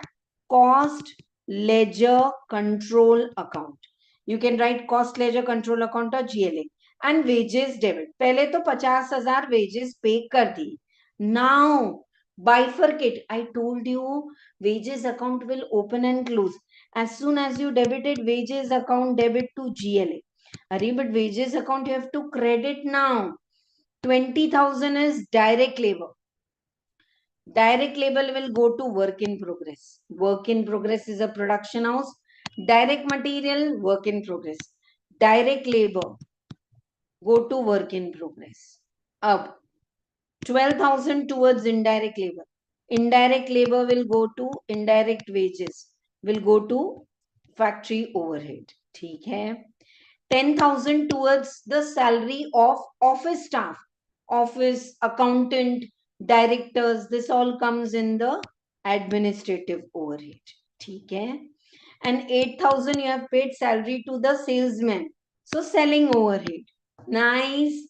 cost ledger control account. You can write cost ledger control account or GLA. And wages debit. पहले तो 50,000 wages pay कर दी. Now bifurcate. I told you wages account will open and close as soon as you debited wages account debit to GLA. But wages account you have to credit now. 20,000 is direct labor. Direct labor will go to work in progress. Work in progress is a production house. Direct material, work in progress. Direct labor, go to work in progress. Up 12,000 towards indirect labor. Indirect labor will go to indirect wages, will go to factory overhead. ठीक है. 10,000 towards the salary of office staff, office accountant, directors. This all comes in the administrative overhead. ठीक है. And 8,000 you have paid salary to the salesman. So selling overhead. Nice.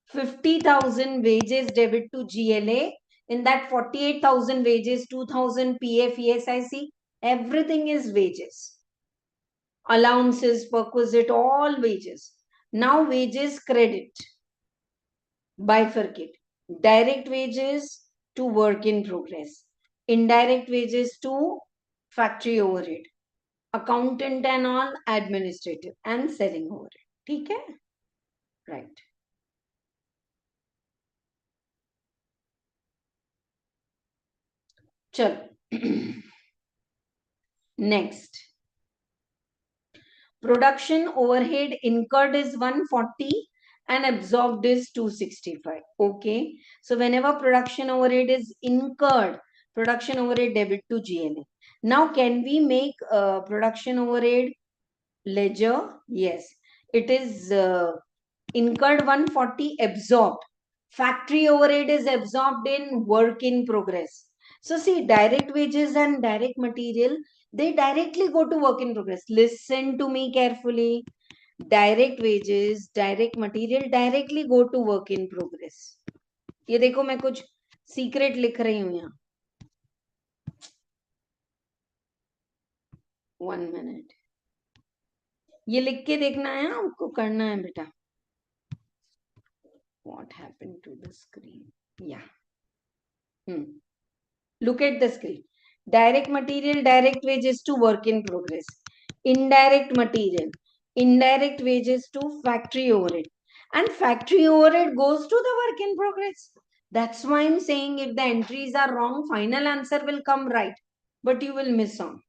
50,000 wages debit to GLA. In that 48,000 wages, 2,000 PF, ESIC, everything is wages. Allowances, perquisite, all wages. Now wages credit. Bifurcate. Direct wages to work in progress. Indirect wages to factory overhead. Accountant and all administrative and selling overhead. ठीक है? Right. चलो. Next. Production overhead incurred is 140 and absorbed is 265. Okay. So whenever production overhead is incurred, production overhead debit to GLA. Now can we make production overhead ledger? Yes. It is incurred 140, absorbed. Factory overhead is absorbed in work in progress. So see, direct wages and direct material, they directly go to work in progress. Listen to me carefully. Direct wages, direct material directly go to work in progress. ये देखो मैं कुछ secret लिख रही हूं यहाँ. 1 minute. ये लिख के देखना है, आपको करना है बेटा. What happened to the screen? Yeah. Look at the screen. Direct material, direct wages to work in progress. Indirect material, indirect wages to factory overhead. And factory overhead goes to the work in progress. That's why I'm saying if the entries are wrong, final answer will come right. But you will miss on.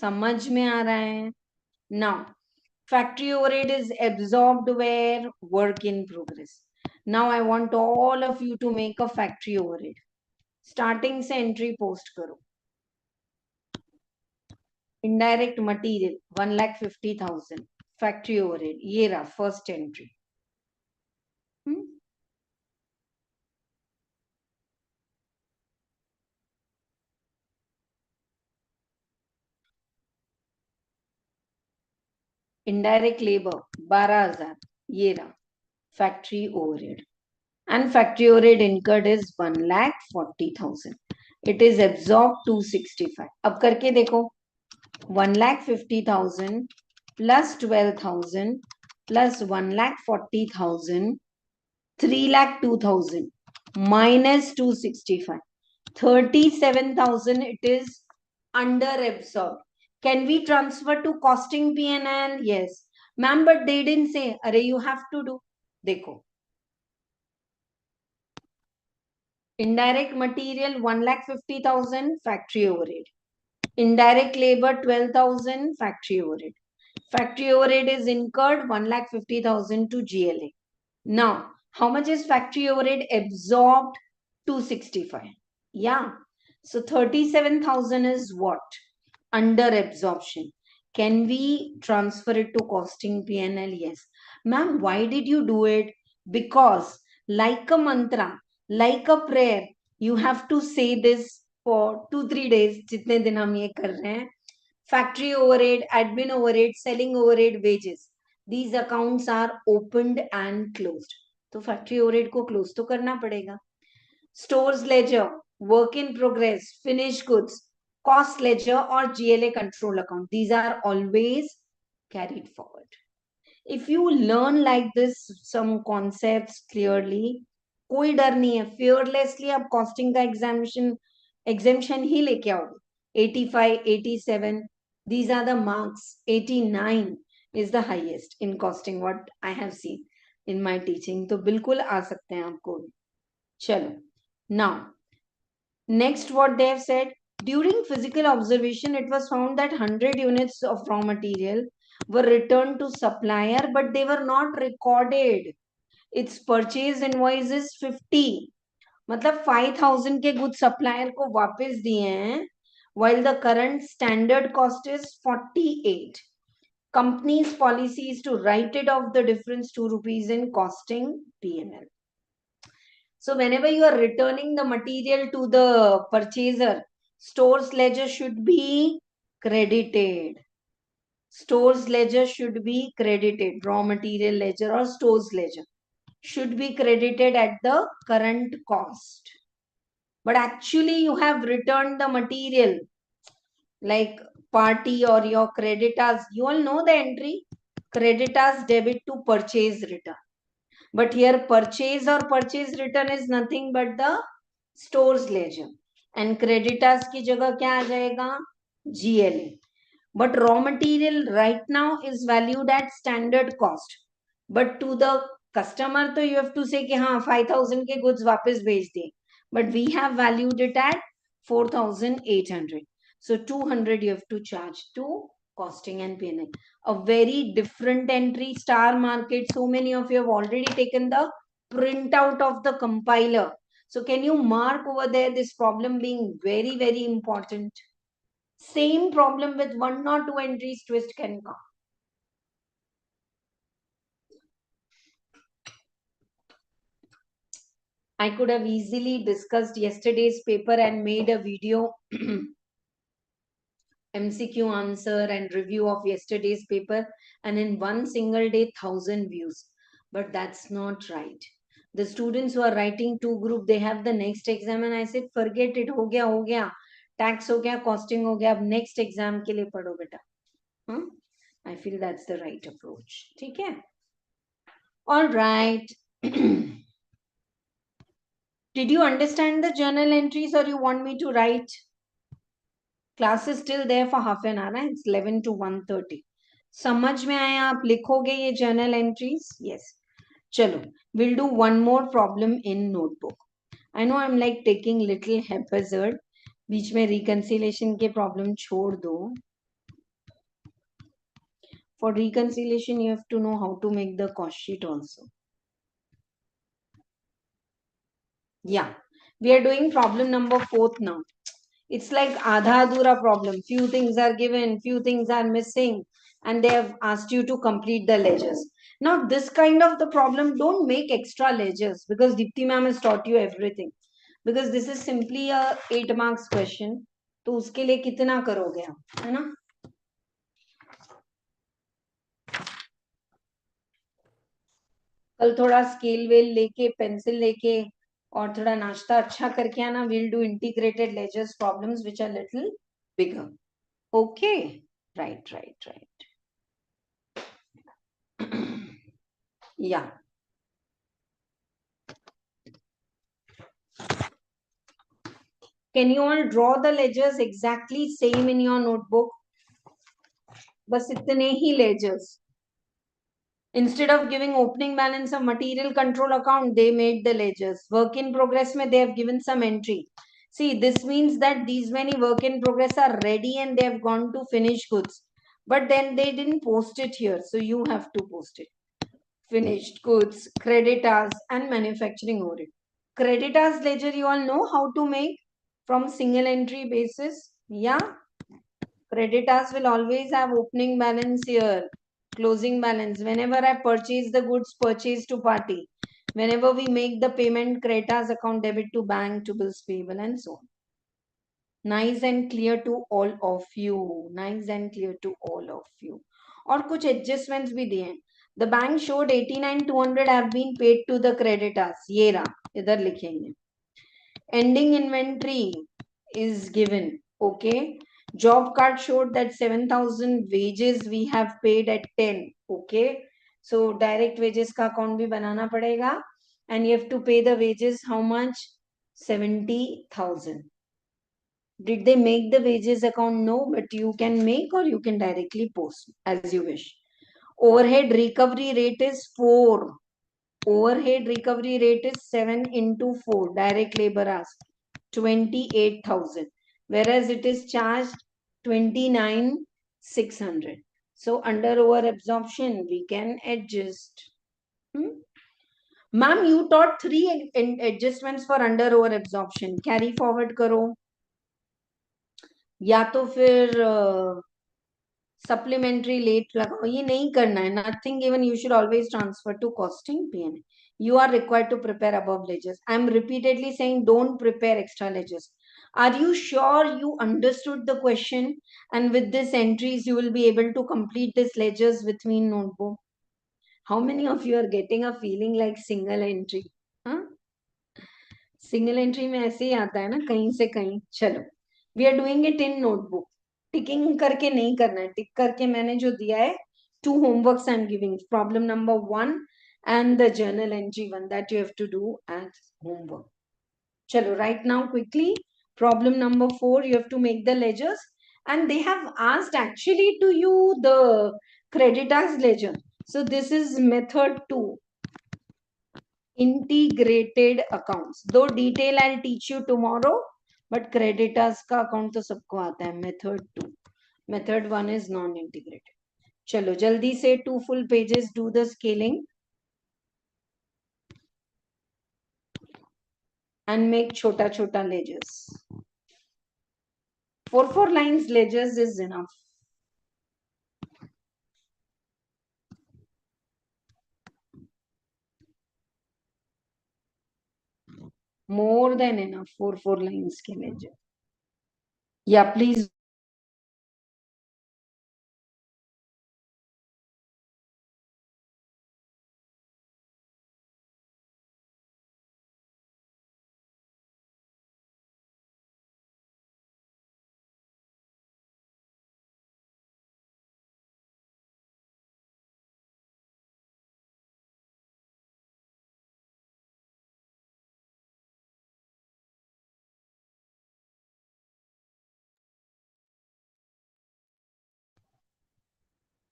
समझ में आ रहा है? Now, factory overhead is absorbed where? Work in progress. Now I want all of you to make a factory overhead. Starting से entry post करो. Indirect material 1,50,000 factory overhead. ये रहा first entry. Indirect labour 12,000. ये रहा factory overhead. And factory overhead incurred is 1,40,000. It is absorbed 265. अब करके देखो. 1,50,000 plus 12,000 plus 1,40,000, 3,02,000 minus 265. 37,000 it is under absorbed. Can we transfer to costing P&L? Yes. Ma'am, but they didn't say. Arey, you have to do. देखो. Indirect material 1,50,000 factory overhead. Indirect labor 12,000 factory overhead. Factory overhead is incurred 1,50,000 to GLA. Now, how much is factory overhead absorbed? 265. Yeah. So 37,000 is what? Under absorption. Can we transfer it to costing P&L? Yes. Ma'am, why did you do it? Because like a mantra, like a prayer. You have to say this for 2-3 days, जितने दिन हम ये कर रहे हैं. Factory overhead, admin overhead, selling overhead, wages. These accounts are opened and closed. तो factory overhead को close तो करना पड़ेगा. Stores ledger, work in progress, finished goods, cost ledger or GLA control account. These are always carried forward. If you learn like this some concepts clearly, कोई डर नहीं है, fearlessly आप costing का exemption ही लेके आओगे. 85, 87, these are the marks. 89 is the highest in costing what I have seen in my teaching. तो बिल्कुल आ सकते हैं आपको. चलो, now next what they have said, during physical observation it was found that 100 units of raw material were returned to supplier but they were not recorded. Its purchase invoice is 50. मतलब 5000 के goods supplier को वापस दिए हैं, while the current standard cost is 48. Company's policy is to write it off the difference 2 rupees in costing P&L. So whenever you are returning the material to the purchaser, store's ledger should be credited. Store's ledger should be credited. Raw material ledger or store's ledger should be credited at the current cost. But actually you have returned the material like party or your creditors. You all know the entry. Creditors debit to purchase return. But here purchase or purchase return is nothing but the stores ledger. And creditors की जगह क्या आ जाएगा? GLA. But raw material right now is valued at standard cost. But to the customer तो you have to say कि हाँ 5000 के goods वापस भेज दिए. But we have valued it at 4800. So 200 you have to charge to costing and P&L. A very different entry, star market. So many of you have already taken the printout of the compiler. So can you mark over there this problem being very, very important? Same problem with 1 or 2 entries twist can come. I could have easily discussed yesterday's paper and made a video MCQ answer and review of yesterday's paper, and in one single day 1000 views. But that's not right. The students who are writing 2 group, they have the next exam and I said forget it, हो गया, tax हो गया, costing हो गया, अब next exam के लिए पढ़ो बेटा. I feel that's the right approach. ठीक है? All right. Did you understand the journal entries or you want me to write? Class is still there for half an hour. It's 11 to 1:30. समझ में आया आप लिखोगे ये journal entries? Yes. चलो, we'll do one more problem in notebook. I know I'm like taking little haphazard. बीच में reconciliation के problem छोड़ दो. For reconciliation, you have to know how to make the cost sheet also. Yeah, we are doing problem number 4 now. It's like adha adhura problem. Few things are given, few things are missing, and they have asked you to complete the ledgers. Now, this kind of the problem, don't make extra ledgers because Dipti ma'am has taught you everything. Because this is simply a 8 marks question. तो उसके लिए कितना करोगे आप, है ना? कल थोड़ा स्केल वेल लेके पेंसिल लेके और थोड़ा नाश्ता अच्छा करके आना. We'll do integrated ledgers problems which are little bigger. Okay, right. Yeah. Can you all draw the ledgers exactly same in your notebook? बस इतने ही ledgers. Instead of giving opening balance of material control account, they made the ledgers. Work in progress mein they have given some entry. See, this means that these many work in progress are ready and they have gone to finished goods. But then they didn't post it here. So you have to post it. Finished goods, creditors and manufacturing overhead. Creditors ledger you all know how to make from single entry basis. Yeah. Creditors will always have opening balance here. Closing balance. Whenever I purchase the goods purchased to party, Whenever we make the payment, creditors account debit to bank to bills payable and so on. Nice and clear to all of you. Nice and clear to all of you. और कुछ adjustments भी दिए हैं. The bank showed 89,200 have been paid to the creditors. ये रहा, इधर लिखेंगे. Ending inventory is given. Okay. Job card showed that 7,000 wages we have paid at 10. Okay. So direct wages का account भी बनाना पड़ेगा. And you have to pay the wages how much? 70,000. Did they make the wages account? No, but you can make or you can directly post as you wish. Overhead recovery rate is 4. Overhead recovery rate is 7 into 4. Direct labor hours 28,000. Whereas it is charged 29,600. So under over absorption, we can adjust. Ma'am, you taught 3 adjustments for under over absorption. Carry forward करो. या तो फिर supplementary late लगाओ. ये नहीं करना है. Nothing given. You should always transfer to costing PN. You are required to prepare above ledgers. I am repeatedly saying don't prepare extra ledgers. Are you sure you understood the question? And with this entries, you will be able to complete this ledgers with me in notebook. How many of you are getting a feeling like single entry? Huh? Single entry में ऐसे ही आता है ना कहीं से कहीं. चलो, we are doing it in notebook. Ticking करके नहीं करना है. टिक करके मैंने जो दिया है, 2 homeworks I am giving. Problem number 1 and the journal entry 1 that you have to do as homework. Chalo, right now quickly. Problem number 4, you have to make the ledgers. And they have asked actually to you the creditors ledger. So this is method 2. Integrated accounts. Though detail I'll teach you tomorrow, but creditors का account तो सबको आता है. Method 2. Method 1 is non-integrated. चलो जल्दी से 2 full pages do the scaling and make छोटा छोटा ledgers. 4 lines ledgers is enough. More than enough. 4 lines के ledger. Yeah, please.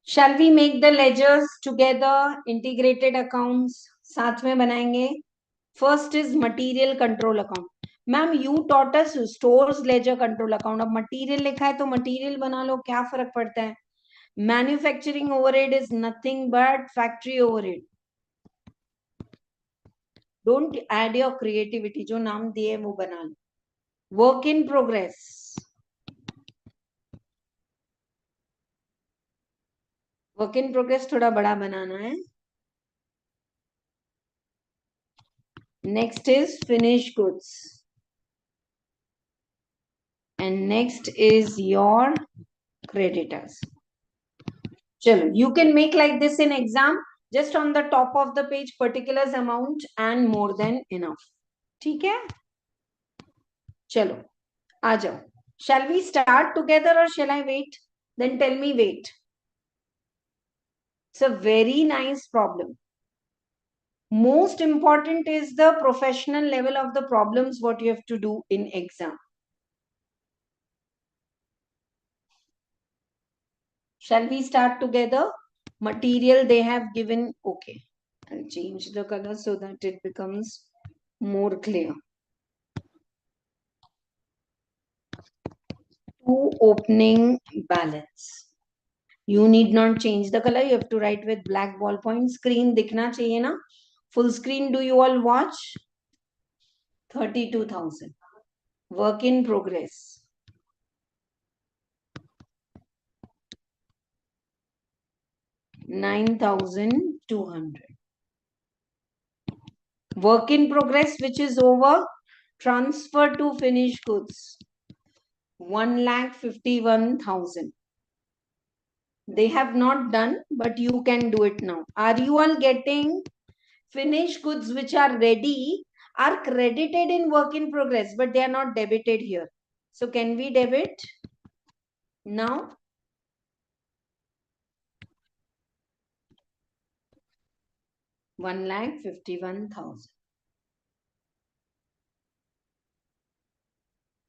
Shall we make the ledgers together? Integrated accounts साथ में बनाएंगे. First is material control account. Ma'am you taught us stores ledger control account. अब material लिखा है तो material बना लो. क्या फर्क पड़ता है? Manufacturing overhead is nothing but factory overhead. Don't add your creativity. जो नाम दिए वो बना लो. Work in progress. Work in progress थोड़ा बड़ा बनाना है. Next is finished goods. And next is your creditors. Chalo, you can make like this in exam. Just on the top of the page, particulars amount and more than enough. ठीक है? चलो, आ जाओ. Shall we start together or shall I wait? Then tell me wait. It's a very nice problem. Most important is the professional level of the problems what you have to do in exam. Shall we start together? Material they have given. Okay. I'll change the color so that it becomes more clear. To opening balance. You need not change the color. You have to write with black ballpoint. Screen दिखना चाहिए ना? Full screen do you all watch? 32,000. Work in progress. 9,200. Work in progress, which is over, transfer to finished goods. 1,51,000. They have not done, but you can do it now. Are you all getting? Finished goods which are ready are credited in work in progress, but they are not debited here. So can we debit now? $1,51,000.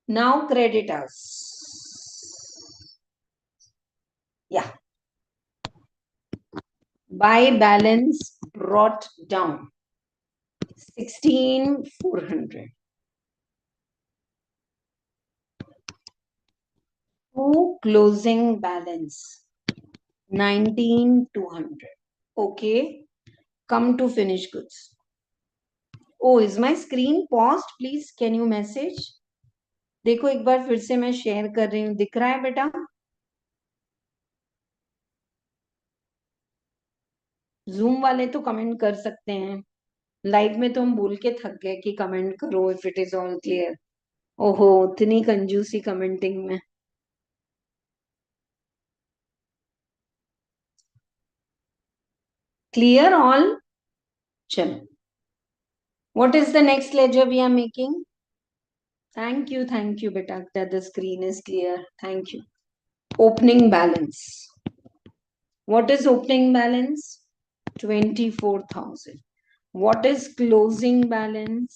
Now credit us. Yeah. Buy balance brought down. 16,400. To closing balance. 19,200. Okay. Come to finished goods. Oh, is my screen paused? Please, can you message? देखो एक बार फिर से मैं share कर रही हूँ. दिख रहा है बेटा? जूम वाले तो कमेंट कर सकते हैं. लाइव में तो हम बोल के थक गए कि कमेंट करो if it is all clear. ओहो, इतनी कंजूसी कमेंटिंग में. Clear all? चलो. What is the next ledger we are making? Thank you, beta, that the screen is clear. Thank you. Opening balance. What is opening balance? 24,000. What is closing balance?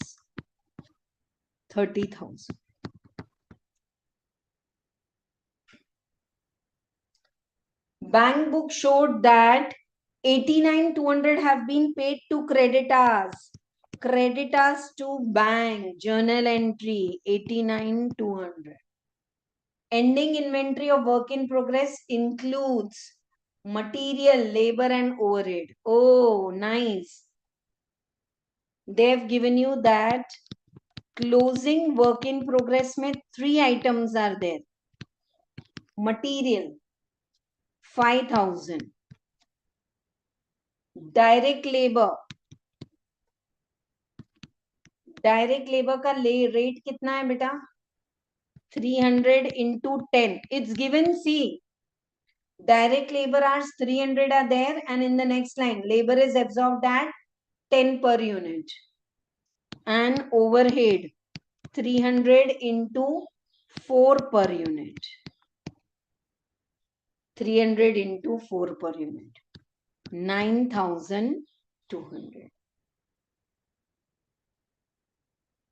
30,000. Bank book showed that 89,200 have been paid to creditors. Creditors to bank. Journal entry 89,200. Ending inventory of work in progress includes material, labor, and overhead. Oh, nice. They have given you that closing work in progress में 3 items are there. Material 5,000. Direct labor का rate कितना है बेटा? 300 into 10. It's given. See, direct labor hours 300 are there, and in the next line, labor is absorbed at 10 per unit. And overhead 300 into 4 per unit. 300 into 4 per unit. 9,200.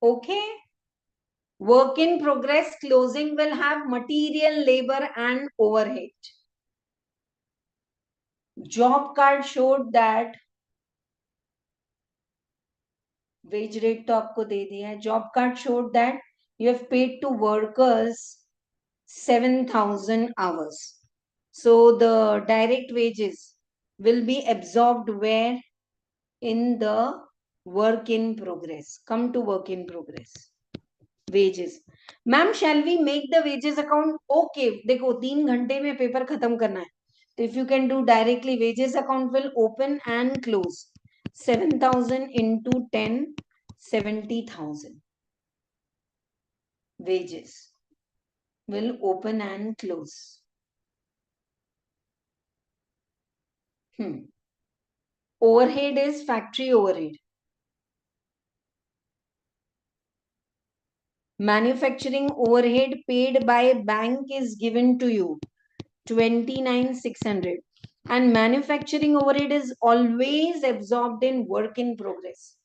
Okay. Work in progress closing will have material, labor, and overhead. Job card showed that wage rate तो आपको दे दिया है. Job card showed that you have paid to workers 7,000 hours. So the direct wages will be absorbed where? In the work in progress. Come to work in progress. Wages. Ma'am, shall we make the wages account? Okay, देखो 3 घंटे में paper खत्म करना है. So if you can do directly, wages account will open and close. 7,000 into 10, 70,000. Wages will open and close. Overhead is factory overhead. Manufacturing overhead paid by bank is given to you 29,600. And manufacturing overhead is always absorbed in work in progress.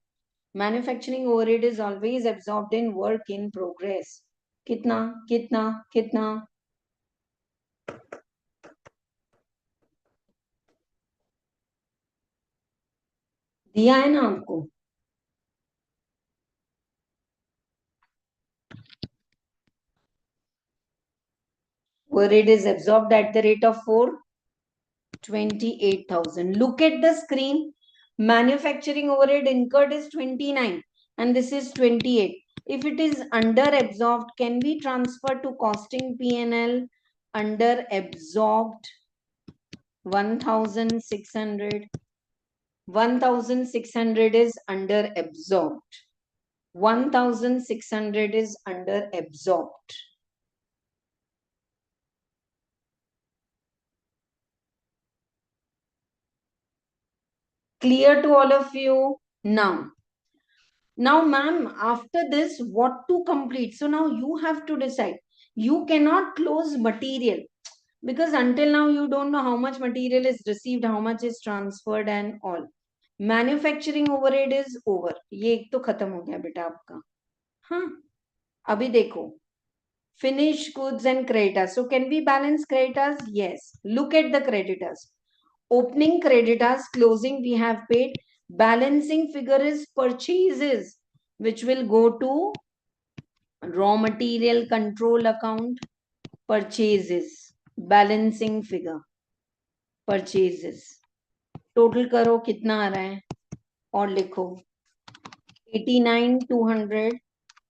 Manufacturing overhead is always absorbed in work in progress. कितना कितना कितना? दिया है ना आपको? Overhead is absorbed at the rate of 28,000. Look at the screen. Manufacturing overhead incurred is 29 and this is 28. If it is under absorbed, can we transfer to costing P&L? Under absorbed 1,600. 1,600 is under absorbed. 1,600 is under absorbed. Clear to all of you? Now, ma'am, after this, what to complete? So now you have to decide. You cannot close material because until now you don't know how much material is received, how much is transferred and all. Manufacturing overhead is over. ये एक तो खत्म हो गया बेटा आपका. हाँ, अभी देखो. Finished goods and creditors. So can we balance creditors? Yes. Look at the creditors. Opening creditors, closing we have paid. Balancing figure is purchases, which will go to raw material control account. Purchases. Balancing figure. Purchases. Total करो कितना आ रहा है और लिखो 89,200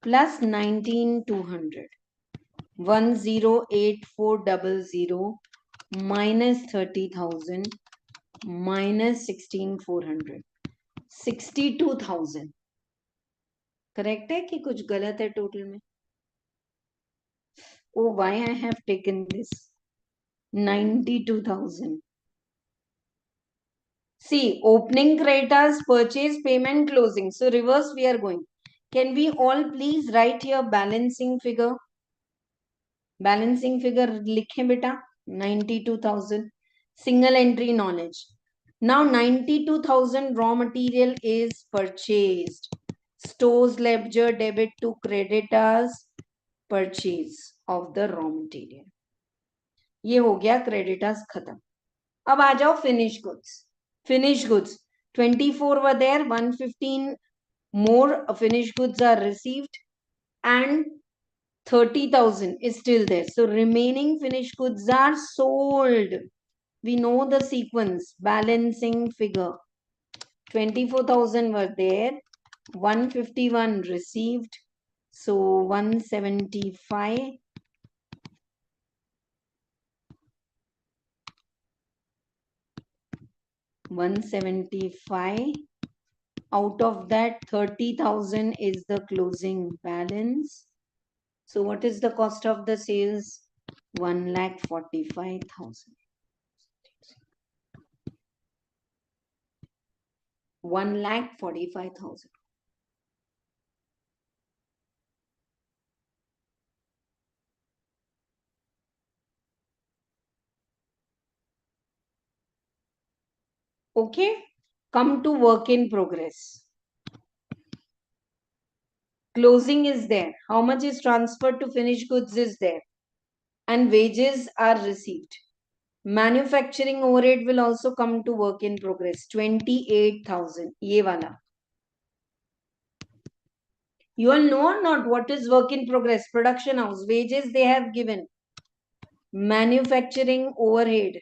plus 19,200. 108400 minus 30,000 minus 16,400. 62,000. Correct है कि कुछ गलत है टोटल में? Oh, why I have taken this? 92,000. See, opening creditors, purchase, payment, closing. So reverse we are going. Can we all please write here balancing figure? Balancing figure likhe beta. 92,000. Single entry knowledge. Now 92,000 raw material is purchased. Stores ledger debit to creditors purchase of the raw material. ये हो गया creditors खत्म. अब आ जाओ finish goods. Finished goods 24 were there, 115 more finished goods are received and 30,000 is still there. So remaining finished goods are sold. We know the sequence. Balancing figure. 24,000 were there. 151 received. So 175. 175. Out of that, 30,000 is the closing balance. So what is the cost of the sales? 1,45,000. 1,45,000. Okay, come to work in progress. Closing is there. How much is transferred to finished goods is there. And wages are received. Manufacturing overhead will also come to work in progress. 28,000. Ye wala. You all know or not what is work in progress? Production house. Wages they have given. Manufacturing overhead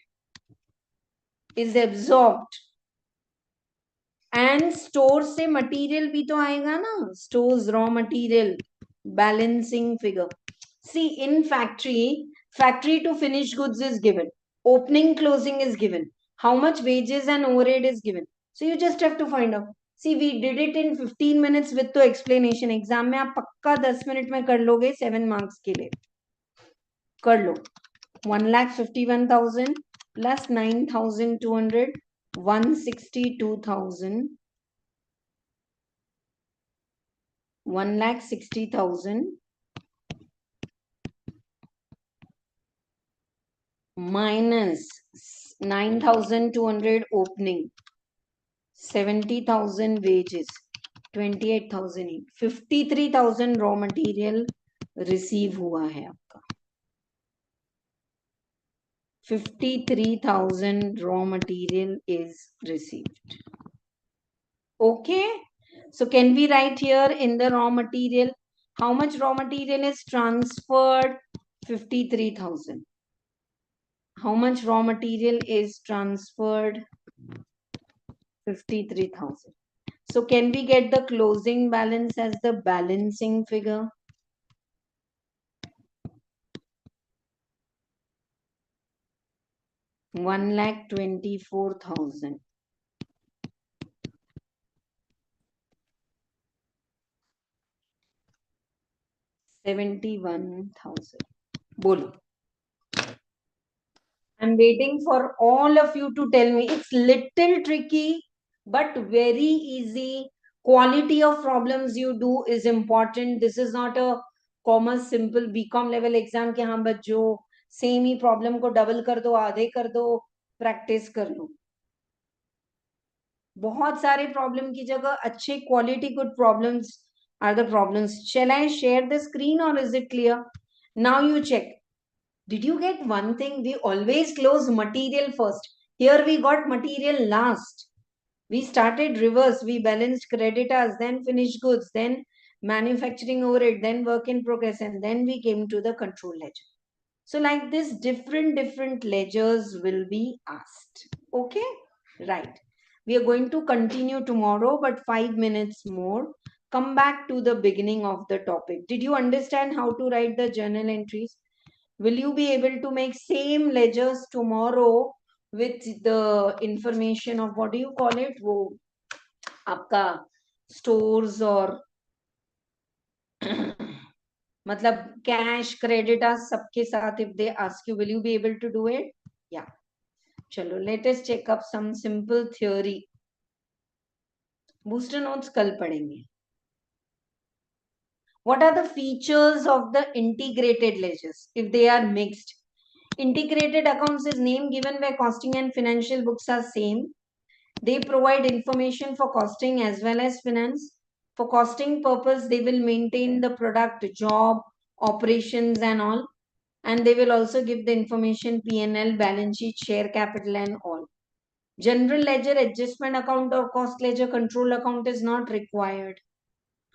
is absorbed. And store से material भी तो आएगा ना. Stores raw material balancing figure. See, in factory to finished goods is given. Opening, closing is given. How much wages and overhead is given. So you just have to find out. See, we did it in 15 minutes with the explanation. Exam में आप पक्का 10 minute में कर लोगे 7 marks के लिए. कर लो. 1,51,000 plus 9,200. 162,000. 1,60,000 minus 9,200 opening, 70,000 wages, 28,000, 53,000 raw material receive हुआ है आपका. 53,000 raw material is received. Okay. So can we write here in the raw material, how much raw material is transferred? 53,000. How much raw material is transferred? 53,000. So can we get the closing balance as the balancing figure? $1,24,000. 71,000. Bolo. I'm waiting for all of you to tell me. It's little tricky, but very easy. Quality of problems you do is important. This is not a commerce simple BCom level exam कि हाँ बच्चों same ही problem को double कर दो, आधे कर दो, practice कर लो. बहुत सारे प्रॉब्लम की जगह अच्छे quality good problems are the problems. Shall I share the screen or is it clear? Now you check. Did you get one thing? We always close material first. Here we got material last. We started reverse. We balanced creditors, then finished goods, then manufacturing overhead, then work in progress, and then we came to the control ledger. So like this, different ledgers will be asked. Okay? Right. We are going to continue tomorrow, but 5 minutes more. Come back to the beginning of the topic. Did you understand how to write the journal entries? Will you be able to make same ledgers tomorrow with the information of what do you call it? वो आपका stores और मतलब cash, creditors सबके साथ if they ask you, will you be able to do it? Yeah. चलो, let us check up some simple theory. Booster notes कल पढ़ेंगे. What are the features of the integrated ledgers if they are mixed? Integrated accounts is name given where costing and financial books are same. They provide information for costing as well as finance. For costing purpose, they will maintain the product, job, operations and all. And they will also give the information P&L, balance sheet, share capital and all. General ledger, adjustment account or cost ledger control account is not required.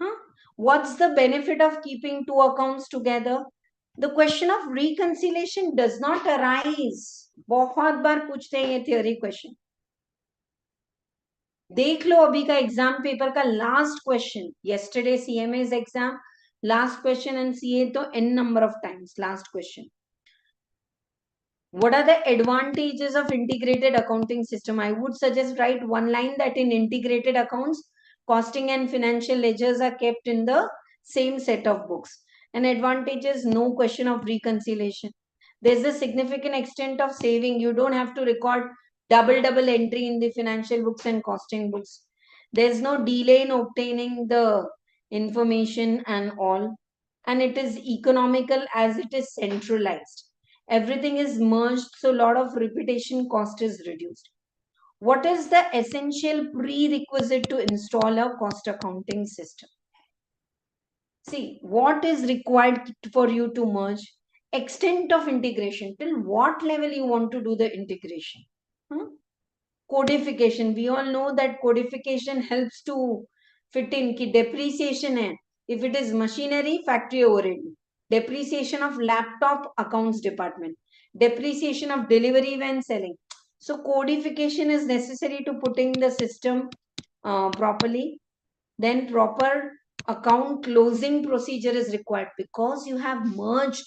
Huh? What's the benefit of keeping two accounts together? The question of reconciliation does not arise. बहुत बार पूछते हैं ये theory question. देख लो अभी का exam paper का last question. Yesterday CMA's exam, last question and CA तो n number of times last question. What are the advantages of integrated accounting system? I would suggest write one line that in integrated accounts, costing and financial ledgers are kept in the same set of books. An advantage is no question of reconciliation. There's a significant extent of saving. You don't have to record double entry in the financial books and costing books. There's no delay in obtaining the information and all. And it is economical as it is centralized. Everything is merged, so a lot of repetition cost is reduced. What is the essential prerequisite to install a cost accounting system? See, what is required for you to merge? Extent of integration. Till what level you want to do the integration? Codification. We all know that codification helps to fit in ki depreciation hai. If it is machinery, factory overhead. Depreciation of laptop, accounts department. Depreciation of delivery when selling. So codification is necessary to putting the system properly. Then proper account closing procedure is required because you have merged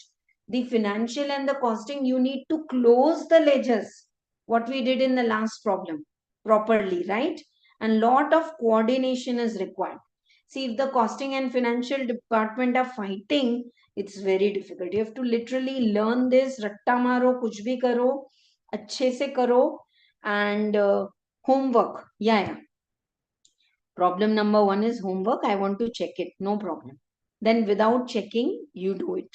the financial and the costing. You need to close the ledgers. What we did in the last problem properly, right? And lot of coordination is required. See, if the costing and financial department are fighting, it's very difficult. You have to literally learn this. Ratta maro, kuch bhi karo, अच्छे से करो, and homework. Yeah. Problem number 1 is homework. I want to check it. No problem. Then without checking, you do it.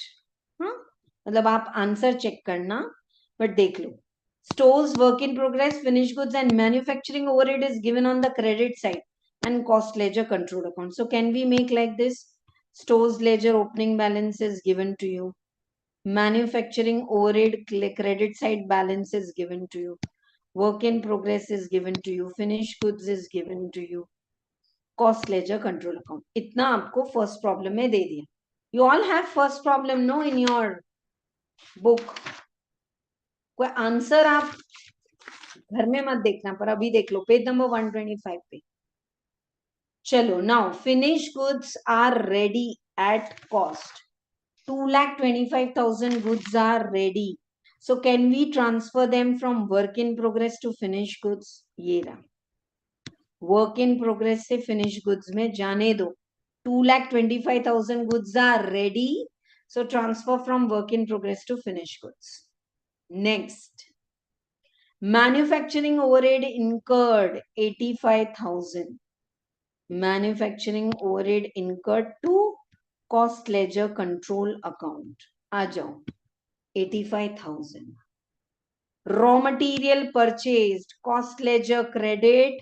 मतलब आप answer check करना, but देख लो. Stores, work in progress, finished goods and manufacturing overhead is given on the credit side and cost ledger control account. So can we make like this? Stores ledger opening balance is given to you. Manufacturing overhead credit side balance is given to you. Work in progress is given to you. Finished goods is given to you. Cost ledger control account. इतना आपको first problem में दे दिया. You all have first problem no in your book. कोई answer आप घर में मत देखना पर अभी देख लो पेज नंबर 125 पे. चलो now finished goods are ready at cost. 2,25,000 goods are ready. So can we transfer them from work in progress to finished goods? ये रहा. वर्क इन प्रोग्रेस से फिनिश गुड्स में जाने दो. 2,25,000 goods are ready. So transfer from work in progress to finished goods. Next, manufacturing overhead incurred 85,000. Manufacturing overhead incurred to cost ledger control account. आ जाओ 85,000. Raw material purchased, cost ledger credit,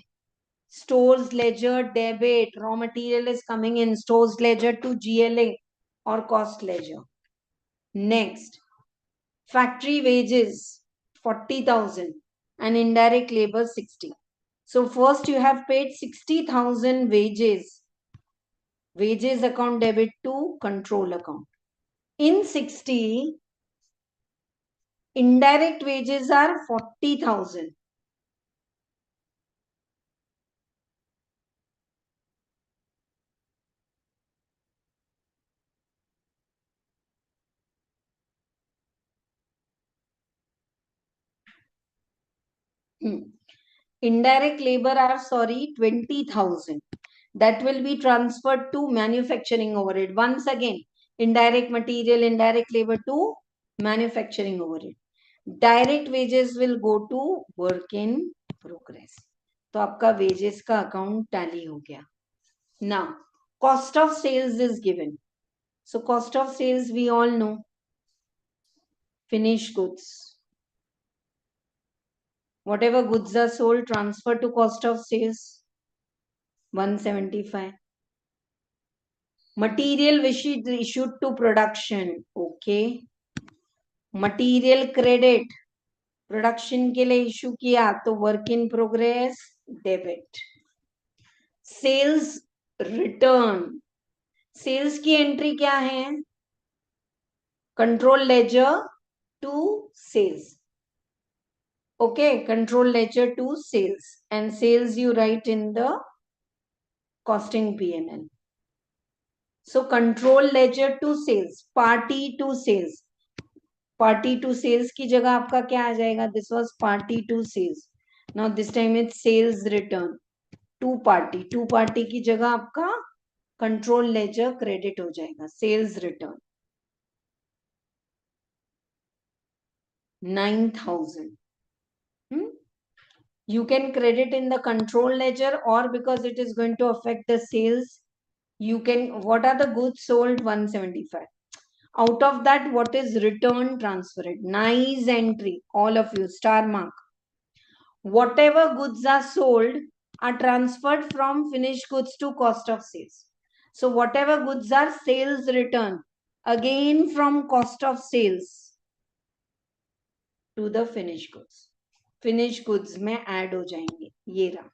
stores ledger debit. Raw material is coming in stores ledger to GLA or cost ledger. Next, factory wages 40,000 and indirect labor 60. So first you have paid 60,000 wages. Wages account debit to control account. In 60, indirect wages are 40,000. Indirect labor are 20,000. That will be transferred to manufacturing overhead. Once again, indirect material, indirect labor to manufacturing overhead. Direct wages will go to work in progress. तो आपका wages का account tally हो गया. Now, cost of sales is given. So cost of sales we all know. Finished goods. Whatever goods are sold, transfer to cost of sales. 175. Material issued to production. Okay. Material credit. Production के लिए issue किया तो work in progress debit. Sales return. Sales की entry क्या है? Control ledger to sales. Okay, control ledger to sales and sales you write in the costing P&L. So control ledger to sales, party to sales. Party to sales की जगह आपका क्या आ जाएगा? This was party to sales. Now this time it's sales return to party. To party की जगह आपका control ledger credit हो जाएगा. Sales return 9,000. You can credit in the control ledger, or because it is going to affect the sales, you can. What are the goods sold? 175. Out of that, what is return transferred? Nice entry, all of you, star mark. Whatever goods are sold are transferred from finished goods to cost of sales. So whatever goods are sales return, again from cost of sales to the finished goods. Finished goods में add हो जाएंगे. ये रहा.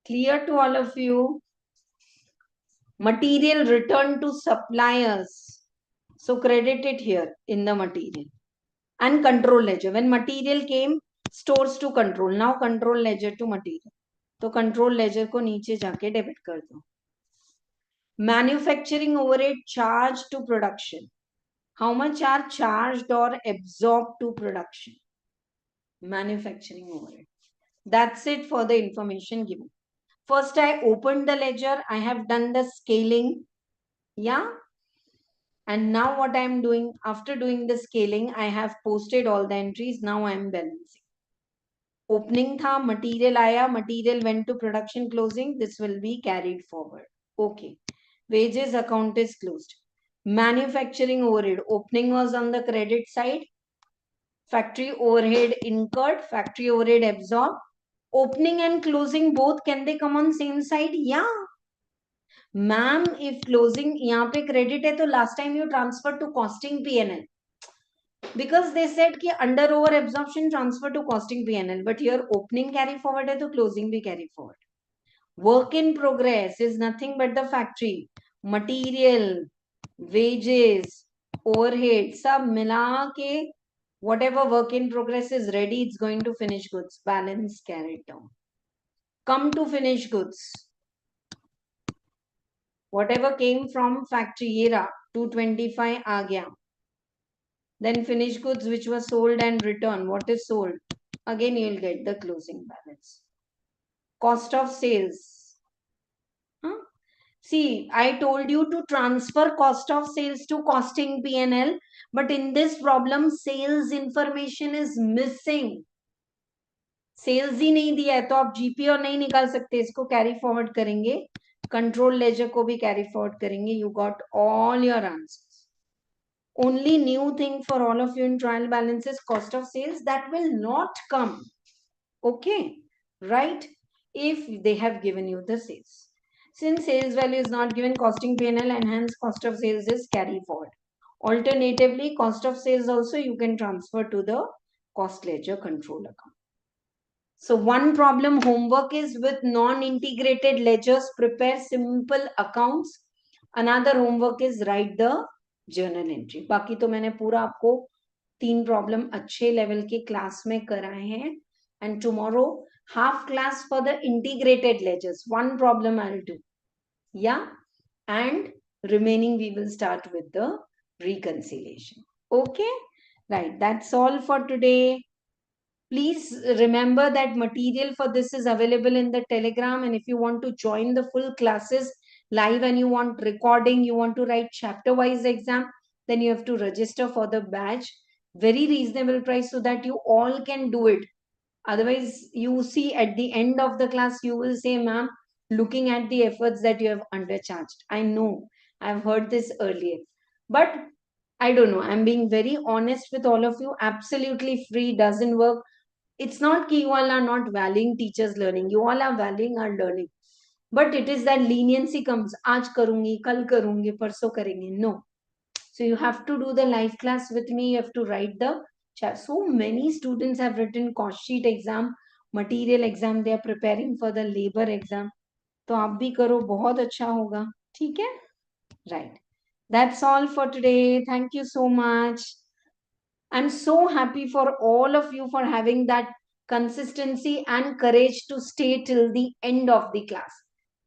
Clear to all of you? Material return to suppliers. So credit it here in the material. And control ledger. When material came, stores to control. Now control ledger to material. तो control ledger को नीचे जाके debit कर दो. Manufacturing overhead charge to production. How much are charged और absorb to production? Manufacturing overhead. That's it for the information given. First, I opened the ledger. I have done the scaling. Yeah. And now what I am doing, after doing the scaling, I have posted all the entries. Now I am balancing. Opening tha, material आया, material went to production closing. This will be carried forward. Okay. Wages account is closed. Manufacturing overhead. Opening was on the credit side. Factory overhead incurred. Factory overhead absorbed. Opening and closing both, can they come on same side? Yeah. Ma'am, if closing यहाँ पे credit है तो last time you transferred to costing P&L. Because they said कि under over absorption transfer to costing P&L, but here opening carry forward है तो closing भी carry forward. Work in progress is nothing but the factory, material, wages, overhead, सब मिला के whatever work in progress is ready, it's going to finish goods. Balance carried down. Come to finish goods. Whatever came from factory ये रहा 225 आ गया. Then finished goods which was sold and returned. What is sold? Again, you will get the closing balance. Cost of sales. Huh? See, I told you to transfer cost of sales to costing P&L, but in this problem, sales information is missing. Sales ही नहीं दिया है तो आप GP और नहीं निकाल सकते, इसको कैरी फॉरवर्ड करेंगे, कंट्रोल लेजर को भी कैरी फॉरवर्ड करेंगे. You got all your answers. Only new thing for all of you in trial balance is cost of sales. That will not come. Okay, right? If they have given you the sales. Since sales value is not given, costing P&L and hence cost of sales is carry forward. Alternatively, cost of sales also you can transfer to the cost ledger control account. So one problem homework is with non-integrated ledgers, prepare simple accounts. Another homework is write the journal entry. बाकी तो मैंने पूरा आपको 3 problem अच्छे level के class में कराए हैं. And tomorrow half class for the integrated ledgers. One problem I'll do. Yeah. And remaining we will start with the reconciliation. Okay. Right. That's all for today. Please remember that material for this is available in the Telegram. And if you want to join the full classes live and you want recording, you want to write chapter wise exam, then you have to register for the batch. Very reasonable price so that you all can do it. Otherwise, you see at the end of the class, you will say, ma'am, looking at the efforts that you have undercharged. I know, I've heard this earlier. But I don't know. I'm being very honest with all of you. Absolutely free doesn't work. It's not that you all are not valuing teachers learning. You all are valuing our learning. But it is that leniency comes. Aaj karungi, kal karungi, parso karenge. No. So you have to do the live class with me. You have to write the chat. So many students have written cost sheet exam, material exam. They are preparing for the labor exam. तो आप भी करो, बहुत अच्छा होगा. ठीक है? Right. That's all for today. Thank you so much. I'm so happy for all of you for having that consistency and courage to stay till the end of the class.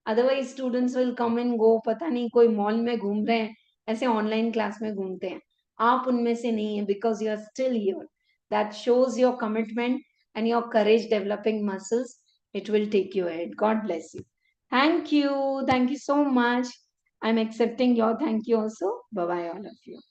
Otherwise, students will come and go. पता नहीं कोई mall में घूम रहे हैं, ऐसे online class में घूमते हैं. आप उनमें से नहीं हैं because you are still here. That shows your commitment and your courage developing muscles. It will take you ahead. God bless you. Thank you. Thank you so much. I'm accepting your thank you also. Bye bye, all of you.